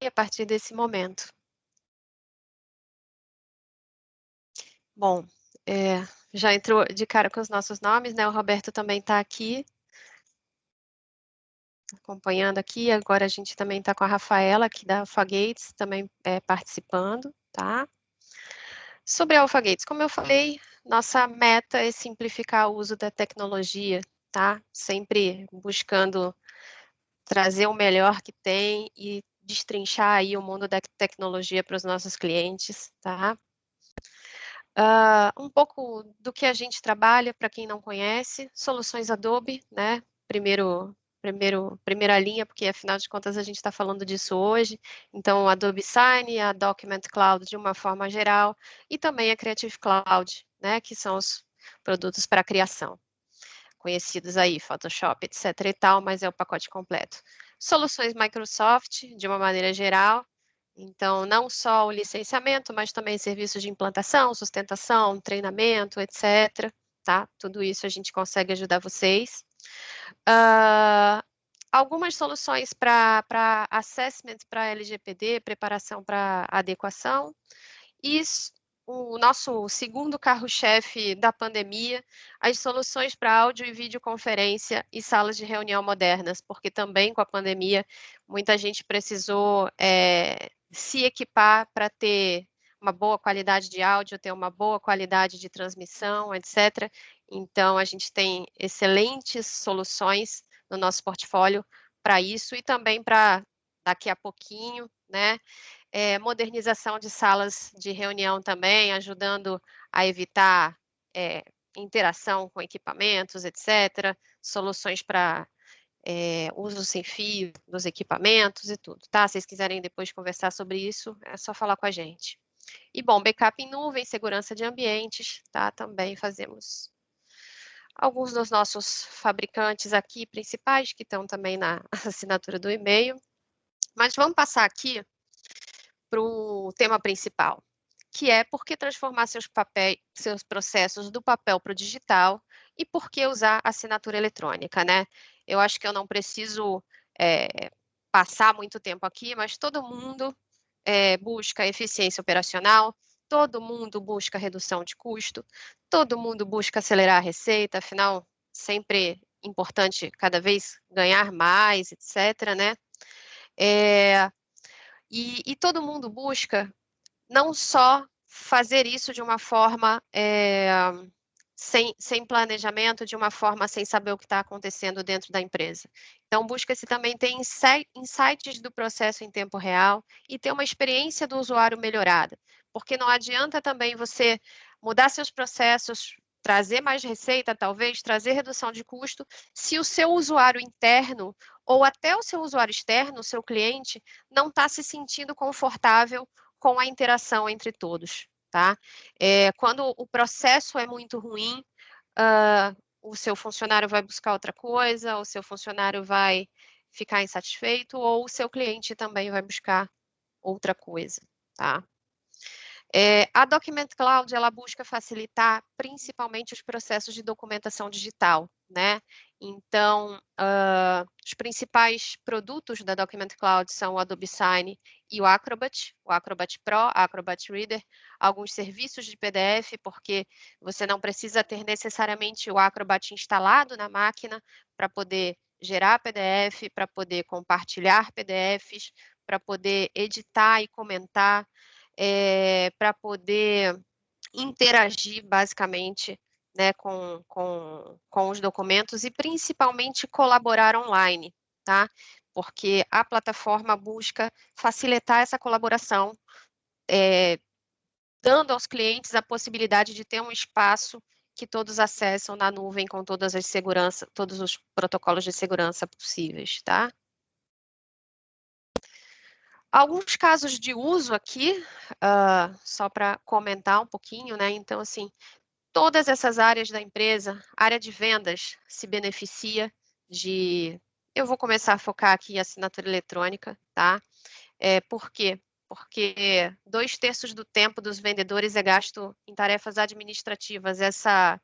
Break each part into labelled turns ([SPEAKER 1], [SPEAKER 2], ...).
[SPEAKER 1] a partir desse momento. Bom, já entrou de cara com os nossos nomes, né? O Roberto também está aqui, acompanhando aqui. Agora a gente também está com a Rafaela, aqui da AlphaGates, também participando, tá? Sobre a AlphaGates, como eu falei, nossa meta é simplificar o uso da tecnologia, tá? Sempre buscando trazer o melhor que tem e destrinchar aí o mundo da tecnologia para os nossos clientes, tá? Um pouco do que a gente trabalha, para quem não conhece, soluções Adobe, né? Primeira linha, porque afinal de contas a gente está falando disso hoje. Então, Adobe Sign, a Document Cloud de uma forma geral, e também a Creative Cloud, né? Que são os produtos para criação, conhecidos aí, Photoshop, etc. e tal, mas é o pacote completo. Soluções Microsoft, de uma maneira geral, então, não só o licenciamento, mas também serviços de implantação, sustentação, treinamento, etc. Tá? Tudo isso a gente consegue ajudar vocês. Algumas soluções para assessment para LGPD, preparação para adequação. E o nosso segundo carro-chefe da pandemia, as soluções para áudio e videoconferência e salas de reunião modernas, porque também com a pandemia muita gente precisou se equipar para ter uma boa qualidade de áudio, ter uma boa qualidade de transmissão, etc. Então, a gente tem excelentes soluções no nosso portfólio para isso e também para daqui a pouquinho, né? Modernização de salas de reunião também, ajudando a evitar interação com equipamentos, etc. Soluções para uso sem fio dos equipamentos e tudo, tá? Se vocês quiserem depois conversar sobre isso, é só falar com a gente. E, bom, backup em nuvem, segurança de ambientes, tá? Também fazemos alguns dos nossos fabricantes aqui principais, que estão também na assinatura do e-mail. Mas vamos passar aqui para o tema principal, que é por que transformar seus processos do papel para o digital e por que usar assinatura eletrônica, né? Eu acho que eu não preciso passar muito tempo aqui, mas todo mundo busca eficiência operacional, todo mundo busca redução de custo, todo mundo busca acelerar a receita, afinal, sempre importante cada vez ganhar mais, etc., né? E todo mundo busca não só fazer isso de uma forma sem planejamento, de uma forma sem saber o que está acontecendo dentro da empresa. Então, busca-se também ter insights do processo em tempo real e ter uma experiência do usuário melhorada, porque não adianta também você mudar seus processos, trazer mais receita, talvez, trazer redução de custo, se o seu usuário interno ou até o seu usuário externo, o seu cliente, não está se sentindo confortável com a interação entre todos, tá? Quando o processo é muito ruim, o seu funcionário vai buscar outra coisa, o seu funcionário vai ficar insatisfeito, ou o seu cliente também vai buscar outra coisa, tá? A Document Cloud, ela busca facilitar principalmente os processos de documentação digital, né? Então, os principais produtos da Document Cloud são o Adobe Sign e o Acrobat Pro, Acrobat Reader, alguns serviços de PDF, porque você não precisa ter necessariamente o Acrobat instalado na máquina para poder gerar PDF, para poder compartilhar PDFs, para poder editar e comentar, para poder interagir, basicamente, né, com os documentos e, principalmente, colaborar online, tá? Porque a plataforma busca facilitar essa colaboração, dando aos clientes a possibilidade de ter um espaço que todos acessam na nuvem com todos os protocolos de segurança possíveis, tá? Alguns casos de uso aqui, só para comentar um pouquinho, né? Então, assim, todas essas áreas da empresa, área de vendas se beneficia de... Eu vou começar a focar aqui em assinatura eletrônica, tá? Por quê? Porque 2/3 do tempo dos vendedores é gasto em tarefas administrativas. Essa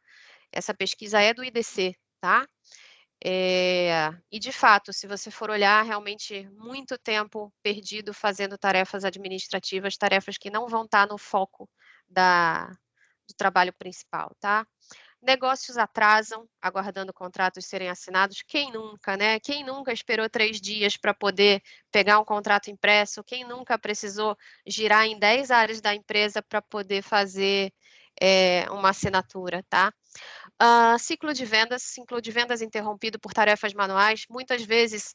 [SPEAKER 1] pesquisa é do IDC, tá? E, de fato, se você for olhar, realmente muito tempo perdido fazendo tarefas administrativas, tarefas que não vão estar no foco do trabalho principal, tá? Negócios atrasam, aguardando contratos serem assinados. Quem nunca, né? Quem nunca esperou 3 dias para poder pegar um contrato impresso? Quem nunca precisou girar em 10 áreas da empresa para poder fazer uma assinatura, tá? Ciclo de vendas interrompido por tarefas manuais. Muitas vezes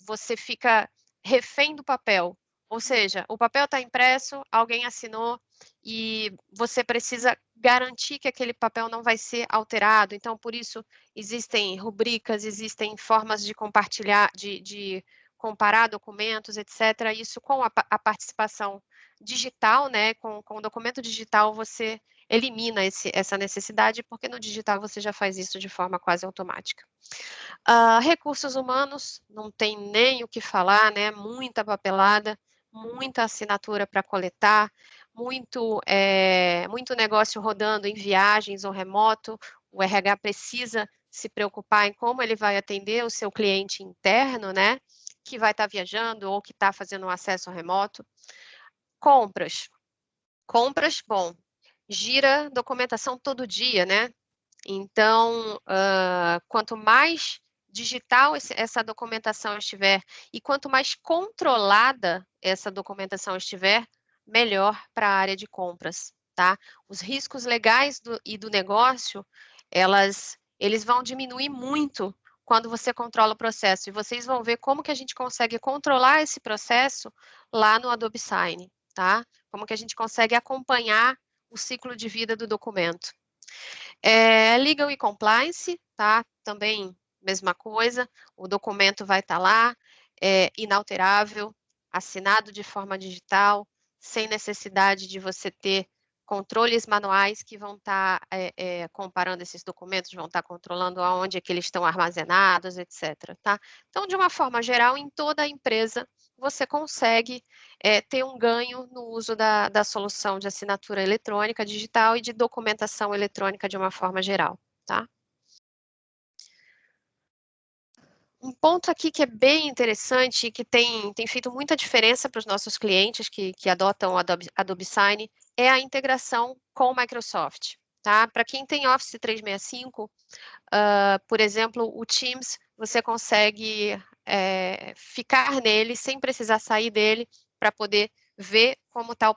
[SPEAKER 1] você fica refém do papel, ou seja, o papel está impresso, alguém assinou e você precisa garantir que aquele papel não vai ser alterado. Então, por isso, existem rubricas, existem formas de compartilhar, de comparar documentos, etc. Isso com a participação digital, né? Com o documento digital, você elimina essa necessidade, porque no digital você já faz isso de forma quase automática. Recursos humanos, não tem nem o que falar, né? Muita papelada, muita assinatura para coletar, muito negócio rodando em viagens ou remoto. O RH precisa se preocupar em como ele vai atender o seu cliente interno, né? Que vai estar viajando ou que está fazendo um acesso remoto. Compras. Compras, bom, gira documentação todo dia, né? Então, quanto mais digital essa documentação estiver e quanto mais controlada essa documentação estiver, melhor para a área de compras, tá? Os riscos legais e do negócio, eles vão diminuir muito quando você controla o processo. E vocês vão ver como que a gente consegue controlar esse processo lá no Adobe Sign, tá? Como que a gente consegue acompanhar o ciclo de vida do documento. Legal e compliance, tá? Também mesma coisa, o documento vai estar lá, inalterável, assinado de forma digital, sem necessidade de você ter controles manuais que vão estar comparando esses documentos, vão estar controlando aonde é que eles estão armazenados, etc. Tá? Então, de uma forma geral, em toda a empresa, você consegue ter um ganho no uso da solução de assinatura eletrônica digital e de documentação eletrônica de uma forma geral, tá? Um ponto aqui que é bem interessante e que tem feito muita diferença para os nossos clientes que adotam o Adobe Sign é a integração com o Microsoft, tá? Para quem tem Office 365, por exemplo, o Teams, você consegue ficar nele sem precisar sair dele para poder ver como está o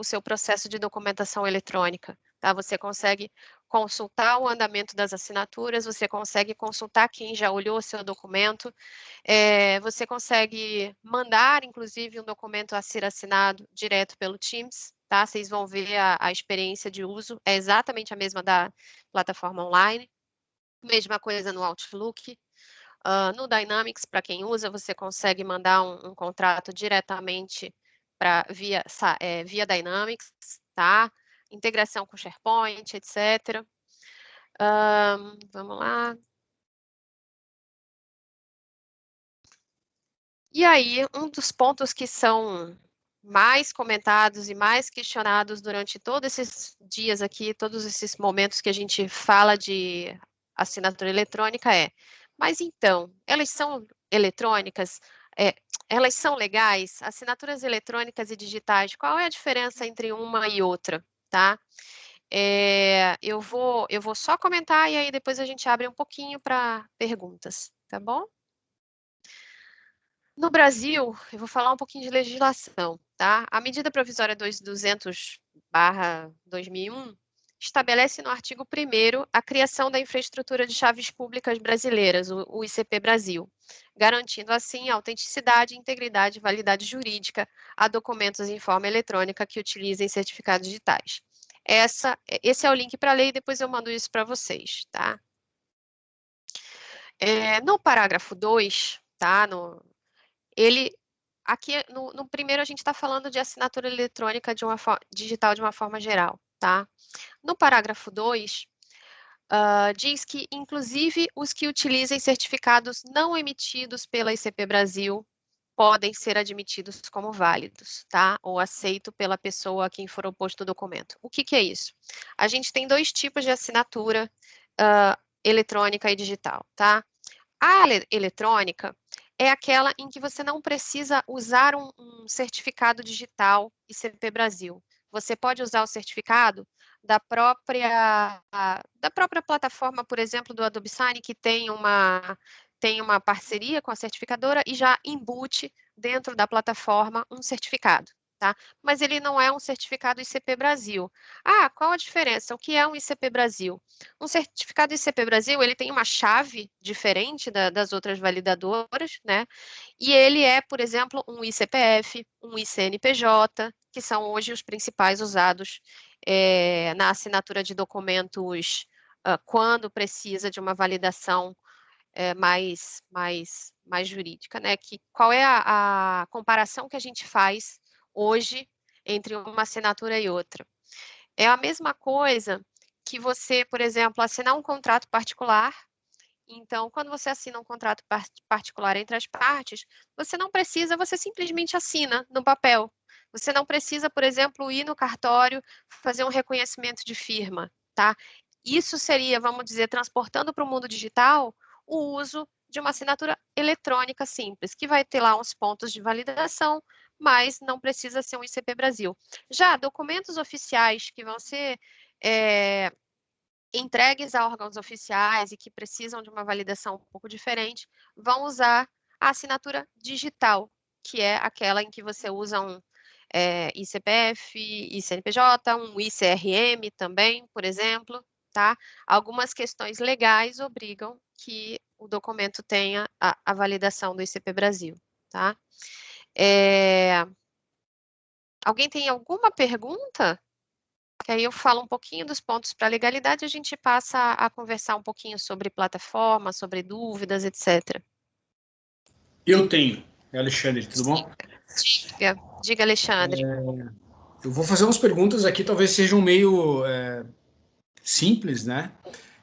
[SPEAKER 1] seu processo de documentação eletrônica. Tá? Você consegue consultar o andamento das assinaturas, você consegue consultar quem já olhou o seu documento, você consegue mandar, inclusive, um documento a ser assinado direto pelo Teams, tá? Vocês vão ver a experiência de uso, é exatamente a mesma da plataforma online. Mesma coisa no Outlook. No Dynamics, para quem usa, você consegue mandar um contrato diretamente via Dynamics, tá? Integração com SharePoint, etc. Vamos lá. E aí, um dos pontos que são mais comentados e mais questionados durante todos esses dias aqui, todos esses momentos que a gente fala de assinatura eletrônica mas então, elas são eletrônicas? Elas são legais? Assinaturas eletrônicas e digitais, qual é a diferença entre uma e outra, tá? Eu vou só comentar e aí depois a gente abre um pouquinho para perguntas, tá bom? No Brasil, eu vou falar um pouquinho de legislação, tá? A medida provisória 2200/2001 estabelece no artigo 1º a criação da infraestrutura de chaves públicas brasileiras, o ICP Brasil, garantindo assim a autenticidade, integridade e validade jurídica a documentos em forma eletrônica que utilizem certificados digitais. Esse é o link para a lei e depois eu mando isso para vocês, tá? No parágrafo 2, tá? Aqui no primeiro a gente está falando de assinatura eletrônica digital de uma forma geral, tá? No parágrafo 2, diz que, inclusive, os que utilizem certificados não emitidos pela ICP Brasil podem ser admitidos como válidos, tá? Ou aceito pela pessoa a quem for oposto o documento. O que é isso? A gente tem 2 tipos de assinatura eletrônica e digital, tá? A eletrônica é aquela em que você não precisa usar um certificado digital ICP Brasil. Você pode usar o certificado da própria plataforma, por exemplo, do Adobe Sign, que tem uma parceria com a certificadora e já embute dentro da plataforma um certificado, tá? Mas ele não é um certificado ICP Brasil. Ah, qual a diferença? O que é um ICP Brasil? Um certificado ICP Brasil, ele tem uma chave diferente das outras validadoras, né? E ele é, por exemplo, um ICPF, um ICNPJ, que são hoje os principais usados na assinatura de documentos quando precisa de uma validação mais jurídica, né? Qual é a comparação que a gente faz hoje entre uma assinatura e outra? É a mesma coisa que você, por exemplo, assinar um contrato particular. Então, quando você assina um contrato particular entre as partes, você simplesmente assina no papel. Você não precisa, por exemplo, ir no cartório fazer um reconhecimento de firma, tá? Isso seria, vamos dizer, transportando para o mundo digital, o uso de uma assinatura eletrônica simples, que vai ter lá uns pontos de validação, mas não precisa ser um ICP Brasil. Já documentos oficiais que vão ser entregues a órgãos oficiais e que precisam de uma validação um pouco diferente, vão usar a assinatura digital, que é aquela em que você usa um ICPF, ICNPJ, um ICRM também, por exemplo, tá? Algumas questões legais obrigam que o documento tenha a validação do ICP Brasil, tá? Alguém tem alguma pergunta? Que aí eu falo um pouquinho dos pontos para a legalidade e a gente passa a conversar um pouquinho sobre plataforma, sobre dúvidas, etc.
[SPEAKER 2] Eu tenho. Alexandre, tudo bom?
[SPEAKER 1] Diga, Alexandre.
[SPEAKER 2] Eu vou fazer umas perguntas aqui, talvez sejam meio simples, né?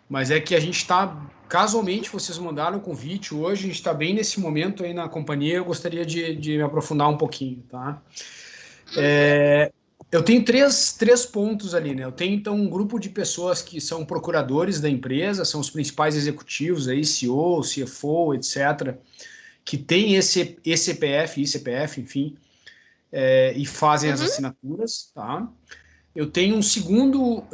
[SPEAKER 2] Mas é que a gente está, casualmente, vocês mandaram o convite hoje, a gente está bem nesse momento aí na companhia, eu gostaria de me aprofundar um pouquinho, tá? Eu tenho três pontos ali, né? Eu tenho, então, um grupo de pessoas que são procuradores da empresa, são os principais executivos aí, CEO, CFO, etc., que tem esse ECPF, ICPF, enfim, e fazem as
[SPEAKER 1] Uhum,
[SPEAKER 2] assinaturas, tá? Eu tenho um segundo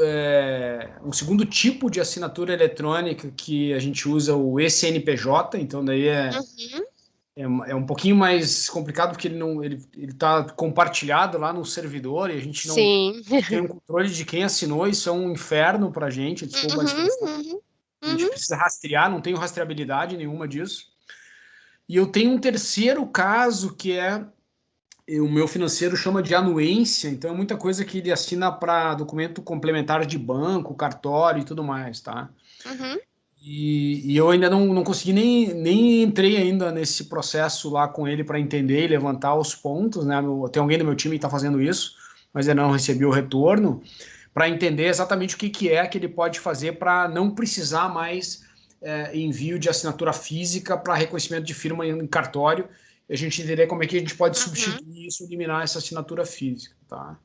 [SPEAKER 2] tipo de assinatura eletrônica que a gente usa o ECNPJ, então daí
[SPEAKER 1] uhum.
[SPEAKER 2] é um pouquinho mais complicado porque ele está compartilhado lá no servidor e a gente não
[SPEAKER 1] Sim.
[SPEAKER 2] tem um controle de quem assinou, isso é um inferno para a gente, desculpa a
[SPEAKER 1] Uhum,
[SPEAKER 2] expressão.
[SPEAKER 1] uhum,
[SPEAKER 2] A gente
[SPEAKER 1] uhum.
[SPEAKER 2] precisa rastrear, não tenho rastreabilidade nenhuma disso. E eu tenho um terceiro caso que é o meu financeiro chama de anuência, então é muita coisa que ele assina para documento complementar de banco, cartório e tudo mais, tá?
[SPEAKER 1] Uhum.
[SPEAKER 2] E eu ainda não consegui nem entrei ainda nesse processo lá com ele para entender e levantar os pontos, né? Tem alguém do meu time que está fazendo isso, mas ainda não recebi o retorno, para entender exatamente o que é que ele pode fazer para não precisar mais envio de assinatura física para reconhecimento de firma em cartório, e a gente entender como é que a gente pode
[SPEAKER 1] Uhum.
[SPEAKER 2] substituir isso, eliminar essa assinatura física, tá?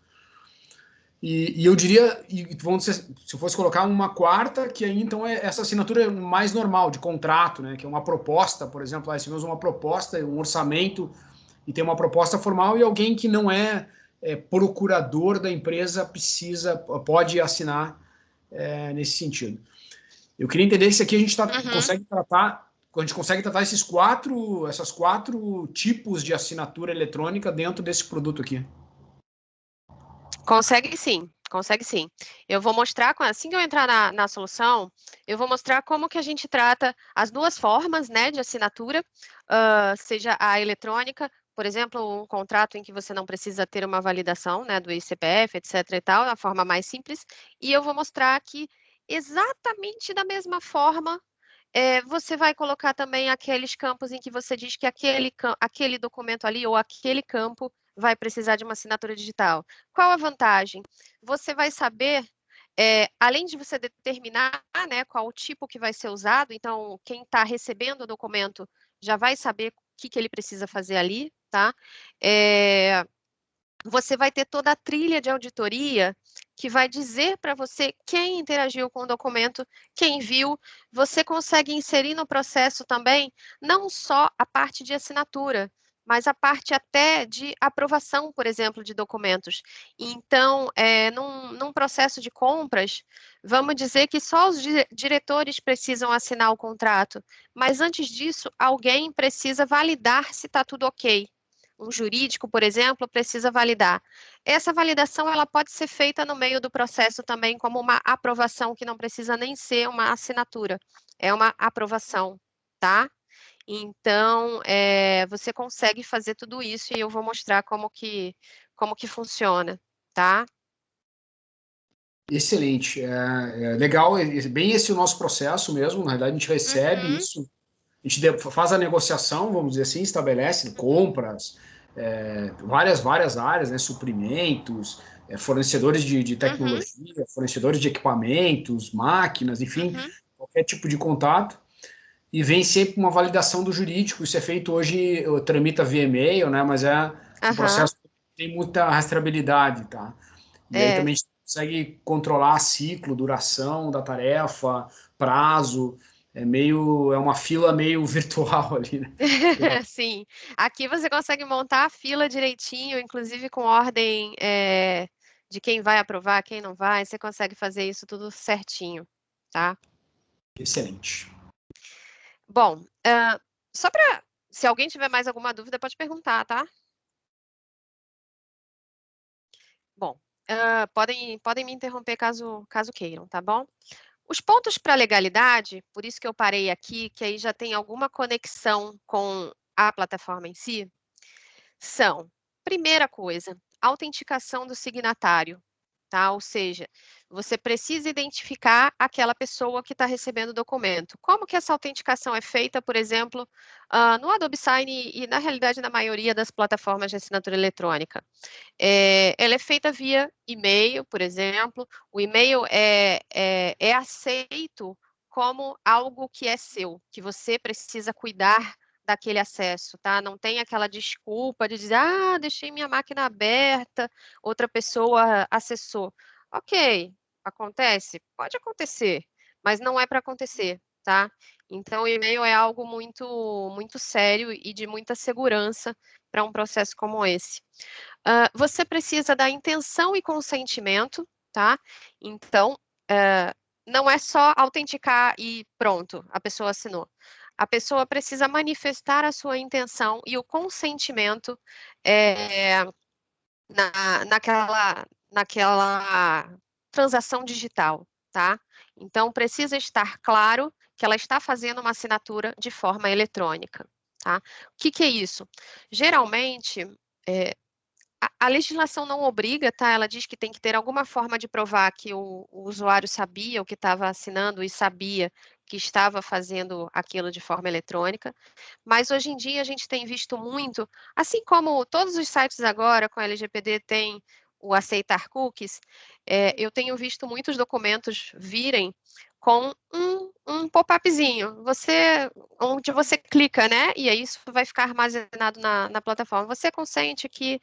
[SPEAKER 2] E eu diria, vamos dizer, se eu fosse colocar uma quarta, que aí então é essa assinatura mais normal, de contrato, né? Que é uma proposta, por exemplo, se nós uma proposta, um orçamento, e tem uma proposta formal, e alguém que não é procurador da empresa pode assinar nesse sentido. Eu queria entender se aqui a gente
[SPEAKER 1] Uhum.
[SPEAKER 2] consegue tratar. A gente consegue tratar essas quatro tipos de assinatura eletrônica dentro desse produto aqui.
[SPEAKER 1] Consegue sim, consegue sim. Eu vou mostrar, assim que eu entrar na solução, eu vou mostrar como que a gente trata as duas formas, né, de assinatura, seja a eletrônica, por exemplo, um contrato em que você não precisa ter uma validação, né, do ICPF, etc e tal, a forma mais simples, e eu vou mostrar que exatamente da mesma forma, você vai colocar também aqueles campos em que você diz que aquele documento ali ou aquele campo vai precisar de uma assinatura digital. Qual a vantagem? Você vai saber, além de você determinar, né, qual o tipo que vai ser usado, então quem está recebendo o documento já vai saber o que ele precisa fazer ali, tá? você vai ter toda a trilha de auditoria que vai dizer para você quem interagiu com o documento, quem viu. Você consegue inserir no processo também não só a parte de assinatura, mas a parte até de aprovação, por exemplo, de documentos. Então, num processo de compras, vamos dizer que só os diretores precisam assinar o contrato, mas antes disso, alguém precisa validar se está tudo ok. Um jurídico, por exemplo, precisa validar. Essa validação ela pode ser feita no meio do processo também como uma aprovação, que não precisa nem ser uma assinatura, é uma aprovação, tá? Então, você consegue fazer tudo isso e eu vou mostrar como que funciona, tá?
[SPEAKER 2] Excelente. Legal, bem esse o nosso processo mesmo. Na verdade, a gente recebe
[SPEAKER 1] Uhum,
[SPEAKER 2] isso, a gente faz a negociação, vamos dizer assim, estabelece compras, várias áreas, né? Suprimentos, fornecedores de
[SPEAKER 1] uhum,
[SPEAKER 2] tecnologia, fornecedores de equipamentos, máquinas, enfim,
[SPEAKER 1] uhum,
[SPEAKER 2] qualquer tipo de contato. E vem sempre uma validação do jurídico. Isso é feito hoje, tramita via e-mail, né? Mas é um
[SPEAKER 1] aham,
[SPEAKER 2] processo que tem muita rastreabilidade, tá? E aí também a gente consegue controlar ciclo, duração da tarefa, prazo. É uma fila meio virtual ali, né? Legal.
[SPEAKER 1] sim. Aqui você consegue montar a fila direitinho, inclusive com ordem de quem vai aprovar, quem não vai. Você consegue fazer isso tudo certinho, tá?
[SPEAKER 2] Excelente.
[SPEAKER 1] Bom, só para se alguém tiver mais alguma dúvida, pode perguntar, tá? Bom, podem me interromper caso queiram, tá bom? Os pontos para legalidade, por isso que eu parei aqui, que aí já tem alguma conexão com a plataforma em si, são, primeira coisa, autenticação do signatário, tá? Ou seja, você precisa identificar aquela pessoa que está recebendo o documento. Como que essa autenticação é feita, por exemplo, no Adobe Sign e, na realidade, na maioria das plataformas de assinatura eletrônica? Ela é feita via e-mail, por exemplo. O e-mail é aceito como algo que é seu, que você precisa cuidar daquele acesso, tá? Não tem aquela desculpa de dizer, deixei minha máquina aberta, outra pessoa acessou. Ok, acontece? Pode acontecer, mas não é para acontecer, tá? Então, o e-mail é algo muito sério e de muita segurança para um processo como esse. Você precisa da intenção e consentimento, tá? Então, não é só autenticar e pronto, a pessoa assinou. A pessoa precisa manifestar a sua intenção e o consentimento naquela transação digital, tá? Então, precisa estar claro que ela está fazendo uma assinatura de forma eletrônica, tá? O que é isso? Geralmente, a legislação não obriga, tá? Ela diz que tem que ter alguma forma de provar que o usuário sabia o que estava assinando e sabia que estava fazendo aquilo de forma eletrônica, mas hoje em dia a gente tem visto muito, assim como todos os sites agora com a LGPD têm o aceitar cookies, eu tenho visto muitos documentos virem com um pop-upzinho, onde você clica, né? E aí isso vai ficar armazenado na plataforma. Você consente que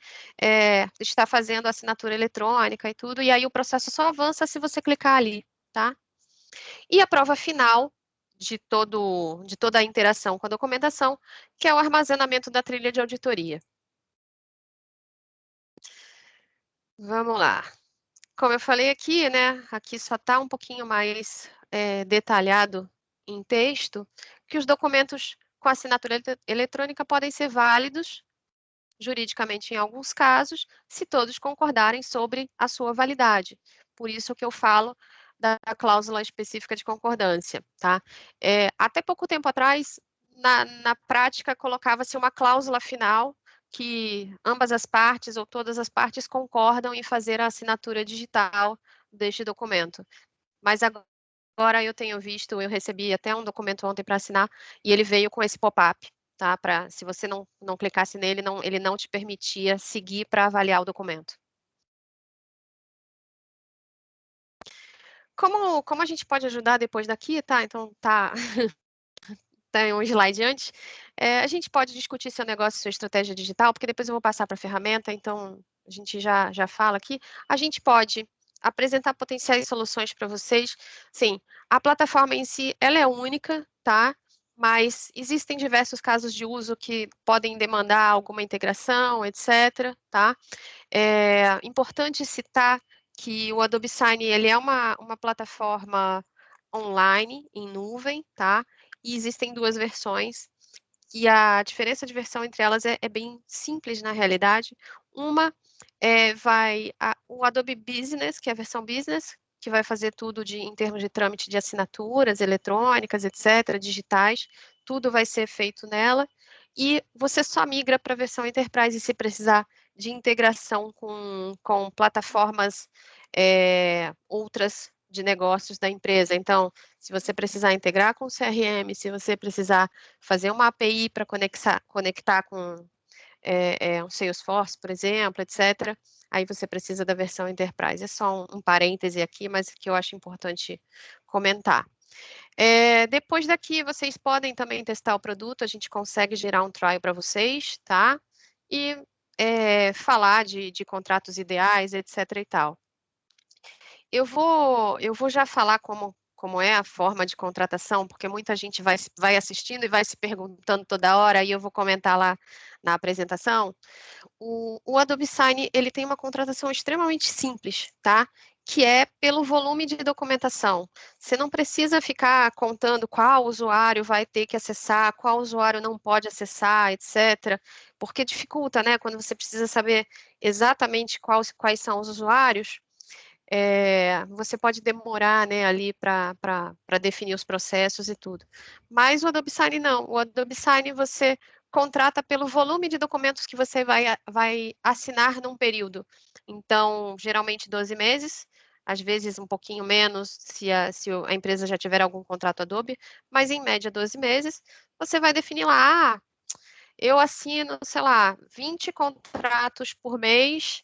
[SPEAKER 1] está fazendo a assinatura eletrônica e tudo, e aí o processo só avança se você clicar ali, tá? E a prova final de toda a interação com a documentação, que é o armazenamento da trilha de auditoria. Vamos lá. Como eu falei aqui, né? Aqui só está um pouquinho mais detalhado em texto que os documentos com assinatura eletrônica podem ser válidos juridicamente em alguns casos, se todos concordarem sobre a sua validade. Por isso que eu falo da cláusula específica de concordância, tá? Até pouco tempo atrás, na prática, colocava-se uma cláusula final que ambas as partes ou todas as partes concordam em fazer a assinatura digital deste documento. Mas agora eu tenho visto, eu recebi até um documento ontem para assinar e ele veio com esse pop-up, tá? Se você não clicasse nele, ele não te permitia seguir para avaliar o documento. Como a gente pode ajudar depois daqui, tá? Então tem um slide antes. A gente pode discutir seu negócio, sua estratégia digital, porque depois eu vou passar para a ferramenta, então a gente já fala aqui, a gente pode apresentar potenciais soluções para vocês. Sim, a plataforma em si, ela é única, tá? Mas existem diversos casos de uso que podem demandar alguma integração, etc, tá? É importante citar que o Adobe Sign, ele é uma plataforma online, em nuvem, tá? E existem duas versões, e a diferença de versão entre elas é bem simples na realidade. Uma o Adobe Business, que é a versão Business, que vai fazer tudo em termos de trâmite de assinaturas eletrônicas, etc., digitais, tudo vai ser feito nela, e você só migra para a versão Enterprise se precisar de integração com plataformas outras de negócios da empresa. Então, se você precisar integrar com o CRM, se você precisar fazer uma API para conectar com um Salesforce, por exemplo, etc., aí você precisa da versão Enterprise. É só um parêntese aqui, mas que eu acho importante comentar. Depois daqui, vocês podem também testar o produto, a gente consegue gerar um trial para vocês, tá? E falar de contratos ideais, etc. e tal. Eu vou já falar como é a forma de contratação, porque muita gente vai assistindo e vai se perguntando toda hora, e eu vou comentar lá na apresentação. O Adobe Sign, ele tem uma contratação extremamente simples, tá? Que é pelo volume de documentação. Você não precisa ficar contando qual usuário vai ter que acessar, qual usuário não pode acessar, etc., porque dificulta, né? Quando você precisa saber exatamente quais são os usuários, você pode demorar, né, ali para definir os processos e tudo. Mas o Adobe Sign não. O Adobe Sign você contrata pelo volume de documentos que você vai assinar num período. Então, geralmente 12 meses, às vezes um pouquinho menos, se a empresa já tiver algum contrato Adobe, mas em média 12 meses, você vai definir lá, eu assino, sei lá, 20 contratos por mês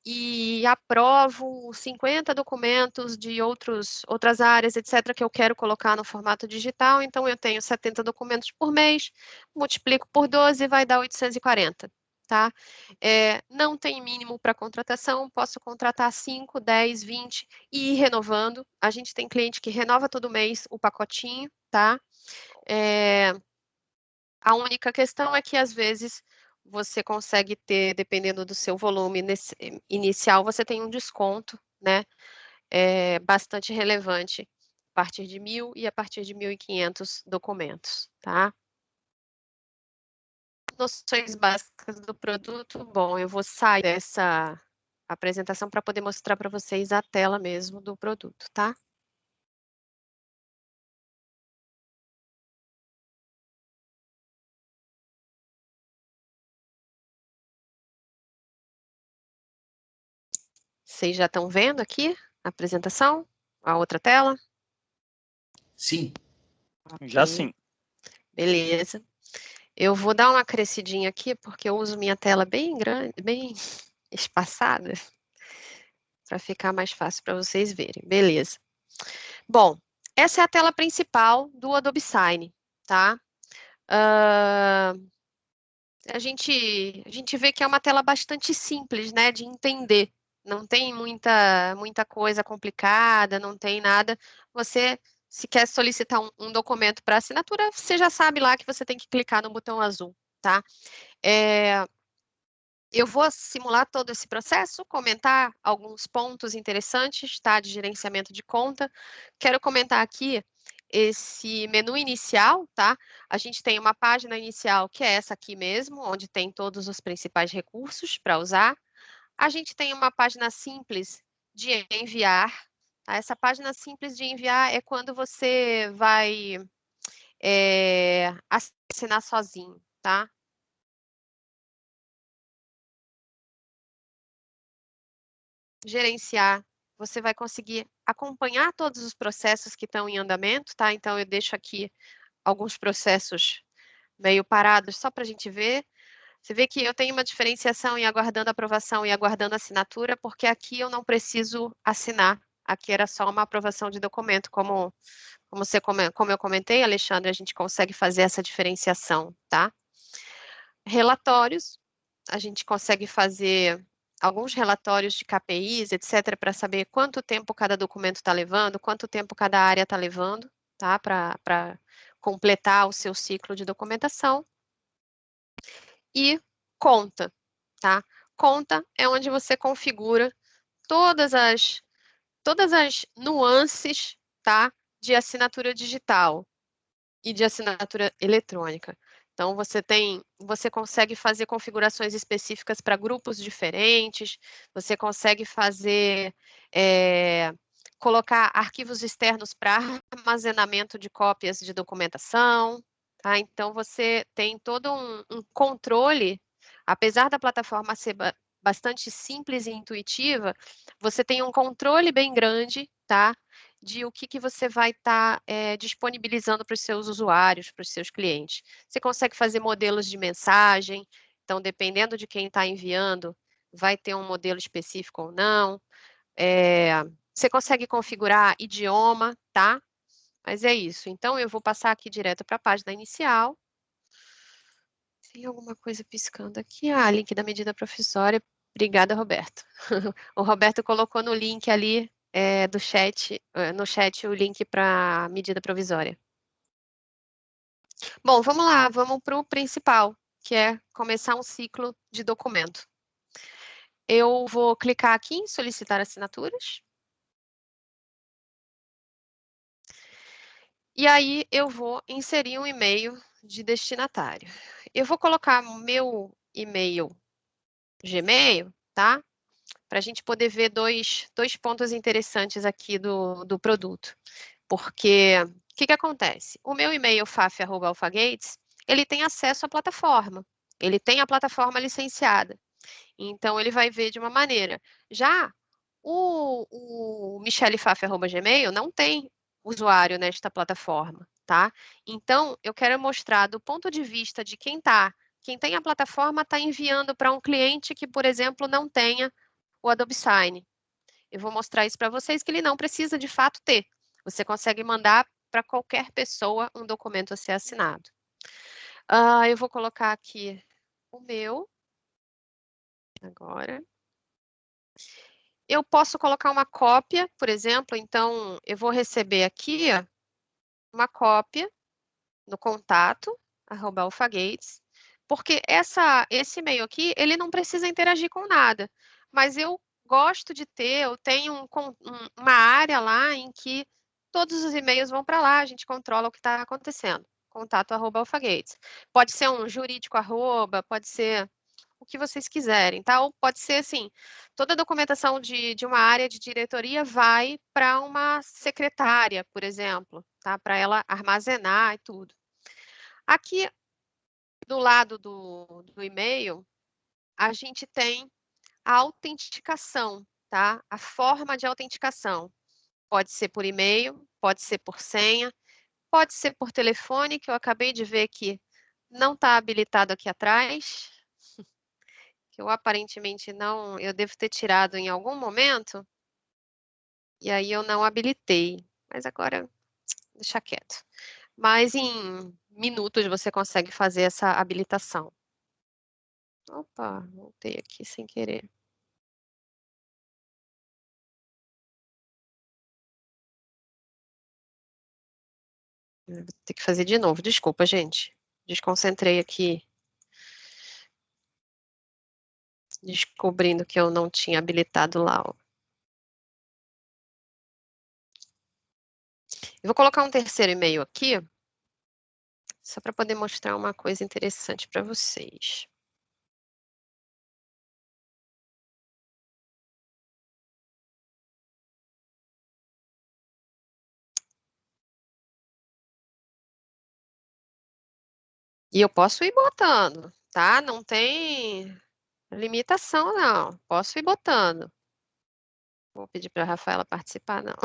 [SPEAKER 1] e aprovo 50 documentos de outras áreas, etc., que eu quero colocar no formato digital, então eu tenho 70 documentos por mês, multiplico por 12, vai dar 840, tá? Não tem mínimo para contratação, posso contratar 5, 10, 20 e ir renovando. A gente tem cliente que renova todo mês o pacotinho, tá? A única questão é que, às vezes, você consegue ter, dependendo do seu volume inicial, você tem um desconto, né, bastante relevante, a partir de 1.000 e a partir de 1.500 documentos, tá? Noções básicas do produto, bom, eu vou sair dessa apresentação para poder mostrar para vocês a tela mesmo do produto, tá? Vocês já estão vendo aqui a apresentação? A outra tela?
[SPEAKER 2] Sim.
[SPEAKER 3] Já
[SPEAKER 1] Ok.
[SPEAKER 3] sim.
[SPEAKER 1] Beleza. Eu vou dar uma crescidinha aqui, porque eu uso minha tela bem grande, bem espaçada, para ficar mais fácil para vocês verem. Beleza. Bom, essa é a tela principal do Adobe Sign, tá? A gente vê que é uma tela bastante simples, né, de entender. Não tem muita coisa complicada, não tem nada. Você, se quer solicitar um documento para assinatura, você já sabe lá que você tem que clicar no botão azul, tá? Eu vou simular todo esse processo, comentar alguns pontos interessantes, tá, de gerenciamento de conta. Quero comentar aqui esse menu inicial, tá? A gente tem uma página inicial, que é essa aqui mesmo, onde tem todos os principais recursos para usar. A gente tem uma página simples de enviar, tá? Essa página simples de enviar é quando você vai assinar sozinho, tá? Gerenciar, você vai conseguir acompanhar todos os processos que estão em andamento, tá? Então, eu deixo aqui alguns processos meio parados só para a gente ver. Você vê que eu tenho uma diferenciação em aguardando aprovação e aguardando assinatura, porque aqui eu não preciso assinar. Aqui era só uma aprovação de documento, como eu comentei, Alexandre, a gente consegue fazer essa diferenciação, tá? Relatórios, a gente consegue fazer alguns relatórios de KPIs, etc., para saber quanto tempo cada documento está levando, quanto tempo cada área está levando, tá? Para completar o seu ciclo de documentação. E conta, tá? Conta é onde você configura todas as nuances, tá? De assinatura digital e de assinatura eletrônica. Então, você consegue fazer configurações específicas para grupos diferentes, você consegue fazer, colocar arquivos externos para armazenamento de cópias de documentação, tá? Então, você tem todo um controle, apesar da plataforma ser bastante simples e intuitiva, você tem um controle bem grande, tá? De o que você vai estar disponibilizando para os seus usuários, para os seus clientes. Você consegue fazer modelos de mensagem, então, dependendo de quem está enviando, vai ter um modelo específico ou não. Você consegue configurar idioma, tá? Mas é isso. Então, eu vou passar aqui direto para a página inicial. Tem alguma coisa piscando aqui? Ah, link da medida provisória. Obrigada, Roberto. O Roberto colocou no link ali do chat, no chat o link para a medida provisória. Bom, vamos lá, vamos para o principal, que é começar um ciclo de documento. Eu vou clicar aqui em solicitar assinaturas. E aí eu vou inserir um e-mail de destinatário. Eu vou colocar o meu e-mail Gmail, tá? Para a gente poder ver dois pontos interessantes aqui do produto. Porque o que acontece? O meu e-mail faf@alphagates, ele tem acesso à plataforma. Ele tem a plataforma licenciada. Então, ele vai ver de uma maneira. Já o michelefaf@gmail não tem usuário nesta plataforma, tá? Então, eu quero mostrar do ponto de vista de quem tem a plataforma está enviando para um cliente que, por exemplo, não tenha o Adobe Sign. Eu vou mostrar isso para vocês que ele não precisa de fato ter. Você consegue mandar para qualquer pessoa um documento a ser assinado. Eu vou colocar aqui o meu. Agora. Eu posso colocar uma cópia, por exemplo, então eu vou receber aqui uma cópia no contato, @alphagates, porque esse e-mail aqui, ele não precisa interagir com nada, mas eu gosto de ter, eu tenho uma área lá em que todos os e-mails vão para lá, a gente controla o que está acontecendo. Contato @alphagates. Pode ser um jurídico pode ser o que vocês quiserem, tá? Ou pode ser assim, toda a documentação de uma área de diretoria vai para uma secretária, por exemplo, tá? Para ela armazenar e tudo. Aqui, do lado do e-mail, a gente tem a autenticação, tá? A forma de autenticação. Pode ser por e-mail, pode ser por senha, pode ser por telefone, que eu acabei de ver que não está habilitado aqui atrás, que eu aparentemente não, eu devo ter tirado em algum momento, e aí eu não habilitei, mas agora deixa quieto. Mas em minutos você consegue fazer essa habilitação. Opa, voltei aqui sem querer. Vou ter que fazer de novo, desculpa, gente. Desconcentrei aqui, descobrindo que eu não tinha habilitado lá. Eu vou colocar um terceiro e-mail aqui, só para poder mostrar uma coisa interessante para vocês. E eu posso ir botando, tá? Não tem limitação, não. Posso ir botando. Vou pedir para a Rafaela participar, não.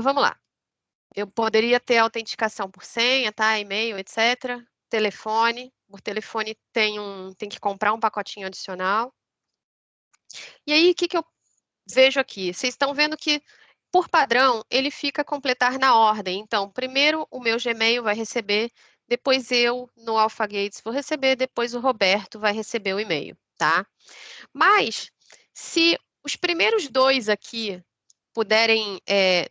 [SPEAKER 1] Vamos lá. Eu poderia ter autenticação por senha, tá? E-mail, etc. Telefone. Por telefone tem que comprar um pacotinho adicional. E aí, o que eu vejo aqui? Vocês estão vendo que, por padrão, ele fica completar na ordem. Então, primeiro o meu Gmail vai receber, depois eu, no Alphagates, vou receber, depois o Roberto vai receber o e-mail. tá? Mas, se os primeiros dois aqui puderem,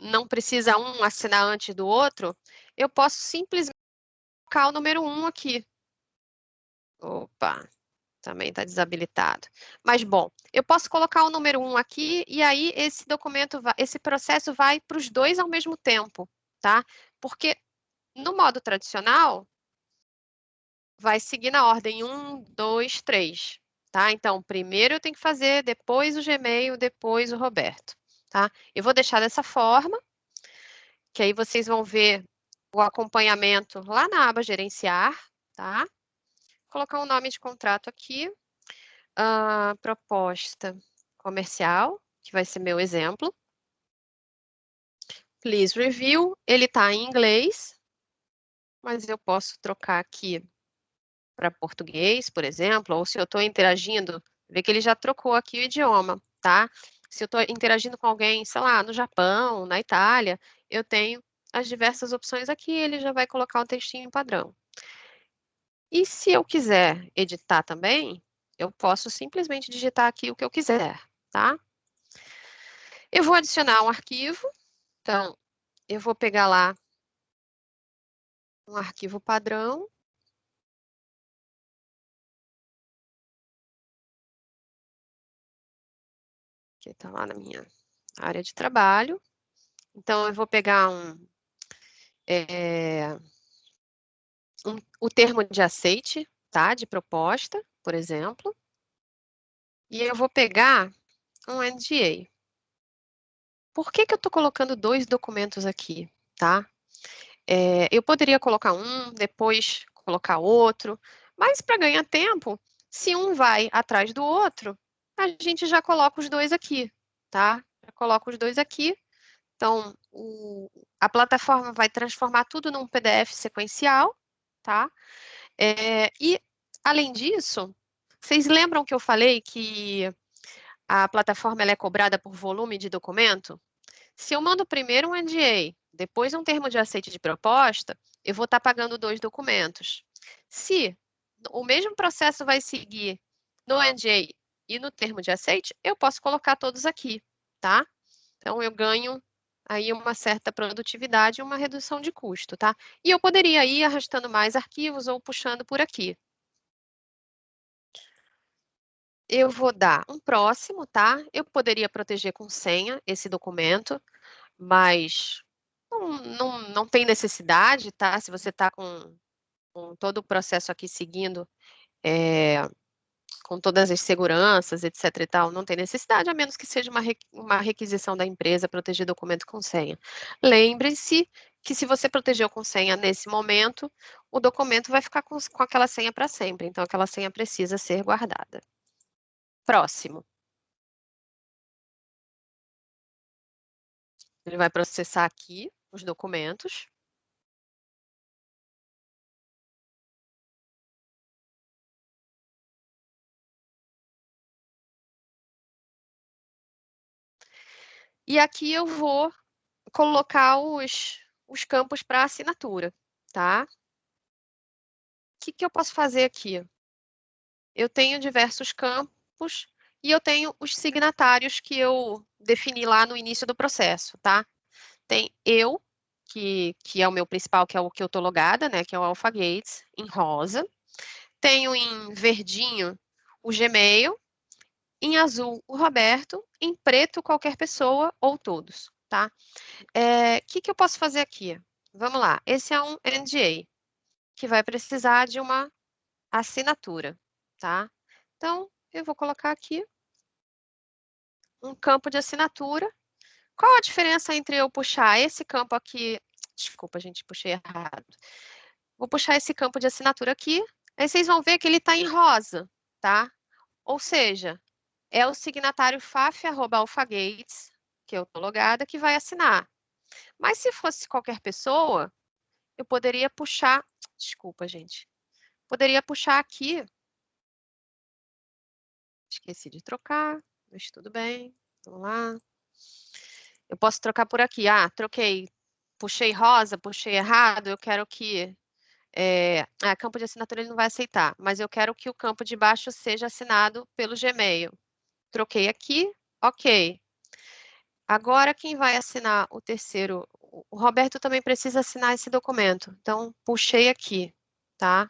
[SPEAKER 1] não precisa um assinar antes do outro, eu posso simplesmente colocar o número 1 aqui. Opa, também está desabilitado. Mas, bom, eu posso colocar o número 1 aqui e aí esse documento, esse processo vai para os dois ao mesmo tempo, tá? Porque no modo tradicional, vai seguir na ordem 1, 2, 3, tá? Então, primeiro eu tenho que fazer, depois o Gmail, depois o Roberto, tá? Eu vou deixar dessa forma, que aí vocês vão ver o acompanhamento lá na aba gerenciar, tá? Vou colocar um nome de contrato aqui, proposta comercial, que vai ser meu exemplo. Please review, ele está em inglês, mas eu posso trocar aqui para português, por exemplo, ou se eu estou interagindo, vê que ele já trocou aqui o idioma, tá? Se eu estou interagindo com alguém, sei lá, no Japão, na Itália, eu tenho as diversas opções aqui, ele já vai colocar um textinho padrão. E se eu quiser editar também, eu posso simplesmente digitar aqui o que eu quiser, tá? Eu vou adicionar um arquivo, então, eu vou pegar lá um arquivo padrão, que está lá na minha área de trabalho. Então, eu vou pegar o termo de aceite, tá? De proposta, por exemplo. E eu vou pegar um NDA. Por que eu estou colocando dois documentos aqui, tá? Eu poderia colocar um, depois colocar outro, mas para ganhar tempo, se um vai atrás do outro, a gente já coloca os dois aqui, tá? Já coloca os dois aqui. Então, a plataforma vai transformar tudo num PDF sequencial, tá? E, além disso, vocês lembram que eu falei que a plataforma ela é cobrada por volume de documento? Se eu mando primeiro um NDA, depois um termo de aceite de proposta, eu vou estar pagando dois documentos. Se o mesmo processo vai seguir no NDA e no termo de aceite, eu posso colocar todos aqui, tá? Então, eu ganho aí uma certa produtividade e uma redução de custo, tá? E eu poderia ir arrastando mais arquivos ou puxando por aqui. Eu vou dar um próximo, tá? Eu poderia proteger com senha esse documento, mas não tem necessidade, tá? Se você está com todo o processo aqui seguindo, com todas as seguranças, etc e tal, não tem necessidade, a menos que seja uma requisição da empresa proteger documento com senha. Lembre-se que se você protegeu com senha nesse momento, o documento vai ficar com aquela senha para sempre, então aquela senha precisa ser guardada. Próximo. Ele vai processar aqui os documentos. E aqui eu vou colocar os campos para assinatura, tá? O que eu posso fazer aqui? Eu tenho diversos campos e eu tenho os signatários que eu defini lá no início do processo, tá? Tem eu, que é o meu principal, que é o que eu estou logada, né? Que é o Alphagates, em rosa. Tenho em verdinho o Gmail, em azul o Roberto, em preto qualquer pessoa ou todos, tá? Que eu posso fazer aqui? Vamos lá, esse é um NDA, que vai precisar de uma assinatura, tá? Então, eu vou colocar aqui um campo de assinatura. Qual a diferença entre eu puxar esse campo aqui? Desculpa, gente, puxei errado. Vou puxar esse campo de assinatura aqui. Aí vocês vão ver que ele está em rosa, tá? Ou seja, é o signatário faf@alphagates, que eu estou logada, que vai assinar. Mas se fosse qualquer pessoa, eu poderia puxar... Desculpa, gente. Poderia puxar aqui. Esqueci de trocar, mas tudo bem. Vamos lá. Eu posso trocar por aqui. Ah, troquei. Puxei rosa, puxei errado. Eu quero que campo de assinatura ele não vai aceitar, mas eu quero que o campo de baixo seja assinado pelo Gmail. Troquei aqui, ok. Agora, quem vai assinar o terceiro? O Roberto também precisa assinar esse documento. Então, puxei aqui, tá?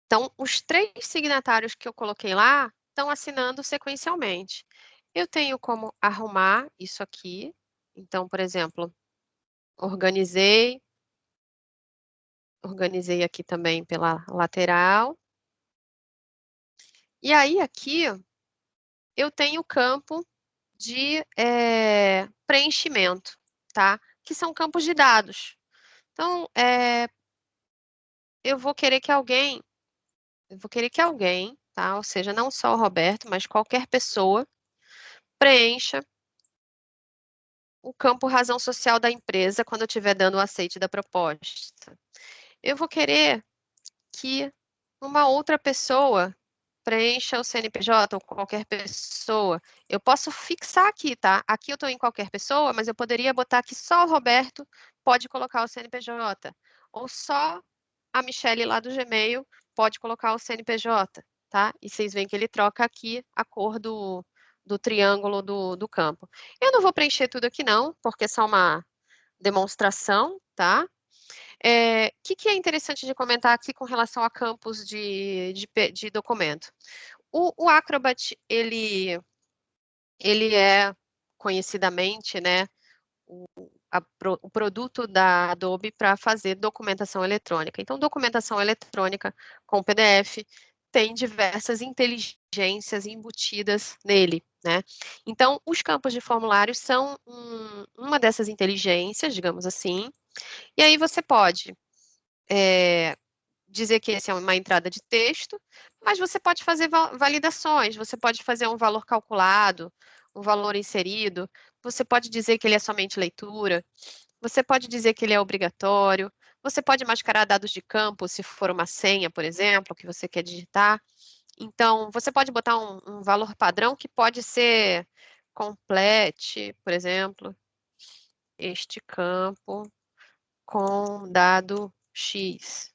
[SPEAKER 1] Então, os 3 signatários que eu coloquei lá estão assinando sequencialmente. Eu tenho como arrumar isso aqui. Então, por exemplo, organizei aqui também pela lateral. E aí, aqui, eu tenho o campo de preenchimento, tá? Que são campos de dados. Então, eu vou querer que alguém, tá? Ou seja, não só o Roberto, mas qualquer pessoa preencha o campo razão social da empresa quando eu estiver dando o aceite da proposta. Eu vou querer que uma outra pessoa preencha o CNPJ ou qualquer pessoa. Eu posso fixar aqui, tá? Aqui eu estou em qualquer pessoa, mas eu poderia botar que só o Roberto pode colocar o CNPJ. Ou só a Michelle lá do Gmail pode colocar o CNPJ, tá? E vocês veem que ele troca aqui a cor do triângulo do campo. Eu não vou preencher tudo aqui não, porque é só uma demonstração, tá? Que é interessante de comentar aqui com relação a campos de documento? O Acrobat, ele é conhecidamente, né, o produto da Adobe para fazer documentação eletrônica. Então, documentação eletrônica com PDF tem diversas inteligências embutidas nele, né? Então, os campos de formulário são uma dessas inteligências, digamos assim, e aí você pode dizer que esse é uma entrada de texto, mas você pode fazer validações, você pode fazer um valor calculado, um valor inserido, você pode dizer que ele é somente leitura, você pode dizer que ele é obrigatório, você pode mascarar dados de campo, se for uma senha, por exemplo, que você quer digitar. Então, você pode botar um valor padrão que pode ser complete, por exemplo, este campo com dado X.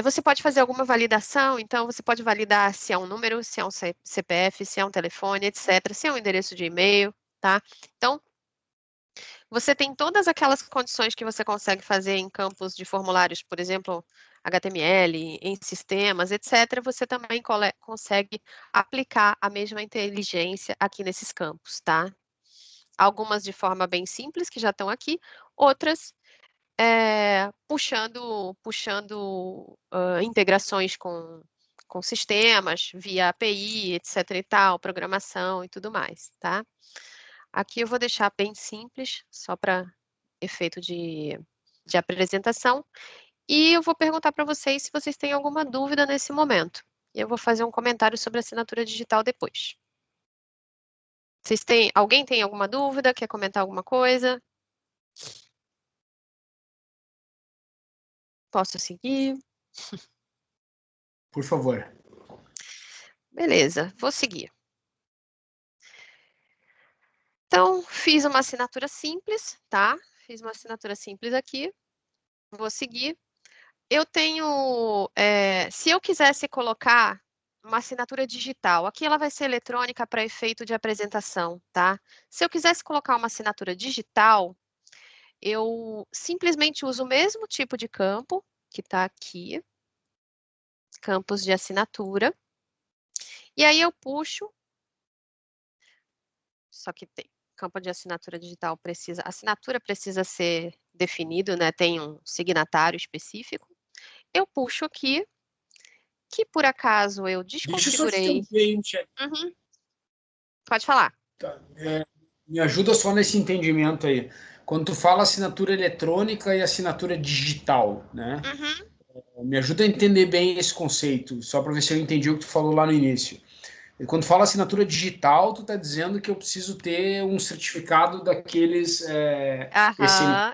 [SPEAKER 1] Você pode fazer alguma validação, então você pode validar se é um número, se é um CPF, se é um telefone, etc., se é um endereço de e-mail, tá? Então, você tem todas aquelas condições que você consegue fazer em campos de formulários, por exemplo, HTML, em sistemas, etc., você também consegue aplicar a mesma inteligência aqui nesses campos, tá? Algumas de forma bem simples, que já estão aqui, outras puxando integrações com sistemas, via API, etc. e tal, programação e tudo mais, tá? Aqui eu vou deixar bem simples, só para efeito de apresentação, e eu vou perguntar para vocês se vocês têm alguma dúvida nesse momento. Eu vou fazer um comentário sobre assinatura digital depois. Alguém tem alguma dúvida? Quer comentar alguma coisa? Posso seguir?
[SPEAKER 2] Por favor.
[SPEAKER 1] Beleza, vou seguir. Então, fiz uma assinatura simples, tá? Fiz uma assinatura simples aqui. Vou seguir. Eu tenho, se eu quisesse colocar uma assinatura digital, aqui ela vai ser eletrônica para efeito de apresentação, tá? Se eu quisesse colocar uma assinatura digital, eu simplesmente uso o mesmo tipo de campo, que está aqui, campos de assinatura, e aí eu puxo, só que tem campo de assinatura digital a assinatura precisa ser definido, né? Tem um signatário específico. Eu puxo aqui, que por acaso eu
[SPEAKER 2] Deixa eu só te
[SPEAKER 1] desconfigurei.
[SPEAKER 2] interromper,
[SPEAKER 1] Uhum. Pode falar.
[SPEAKER 2] tá? Me ajuda só nesse entendimento aí. Quando tu fala assinatura eletrônica e assinatura digital, né?
[SPEAKER 1] Uhum.
[SPEAKER 2] Me ajuda a entender bem esse conceito, só para ver se eu entendi o que tu falou lá no início. E quando fala assinatura digital, tu está dizendo que eu preciso ter um certificado daqueles ECN.
[SPEAKER 1] Aham.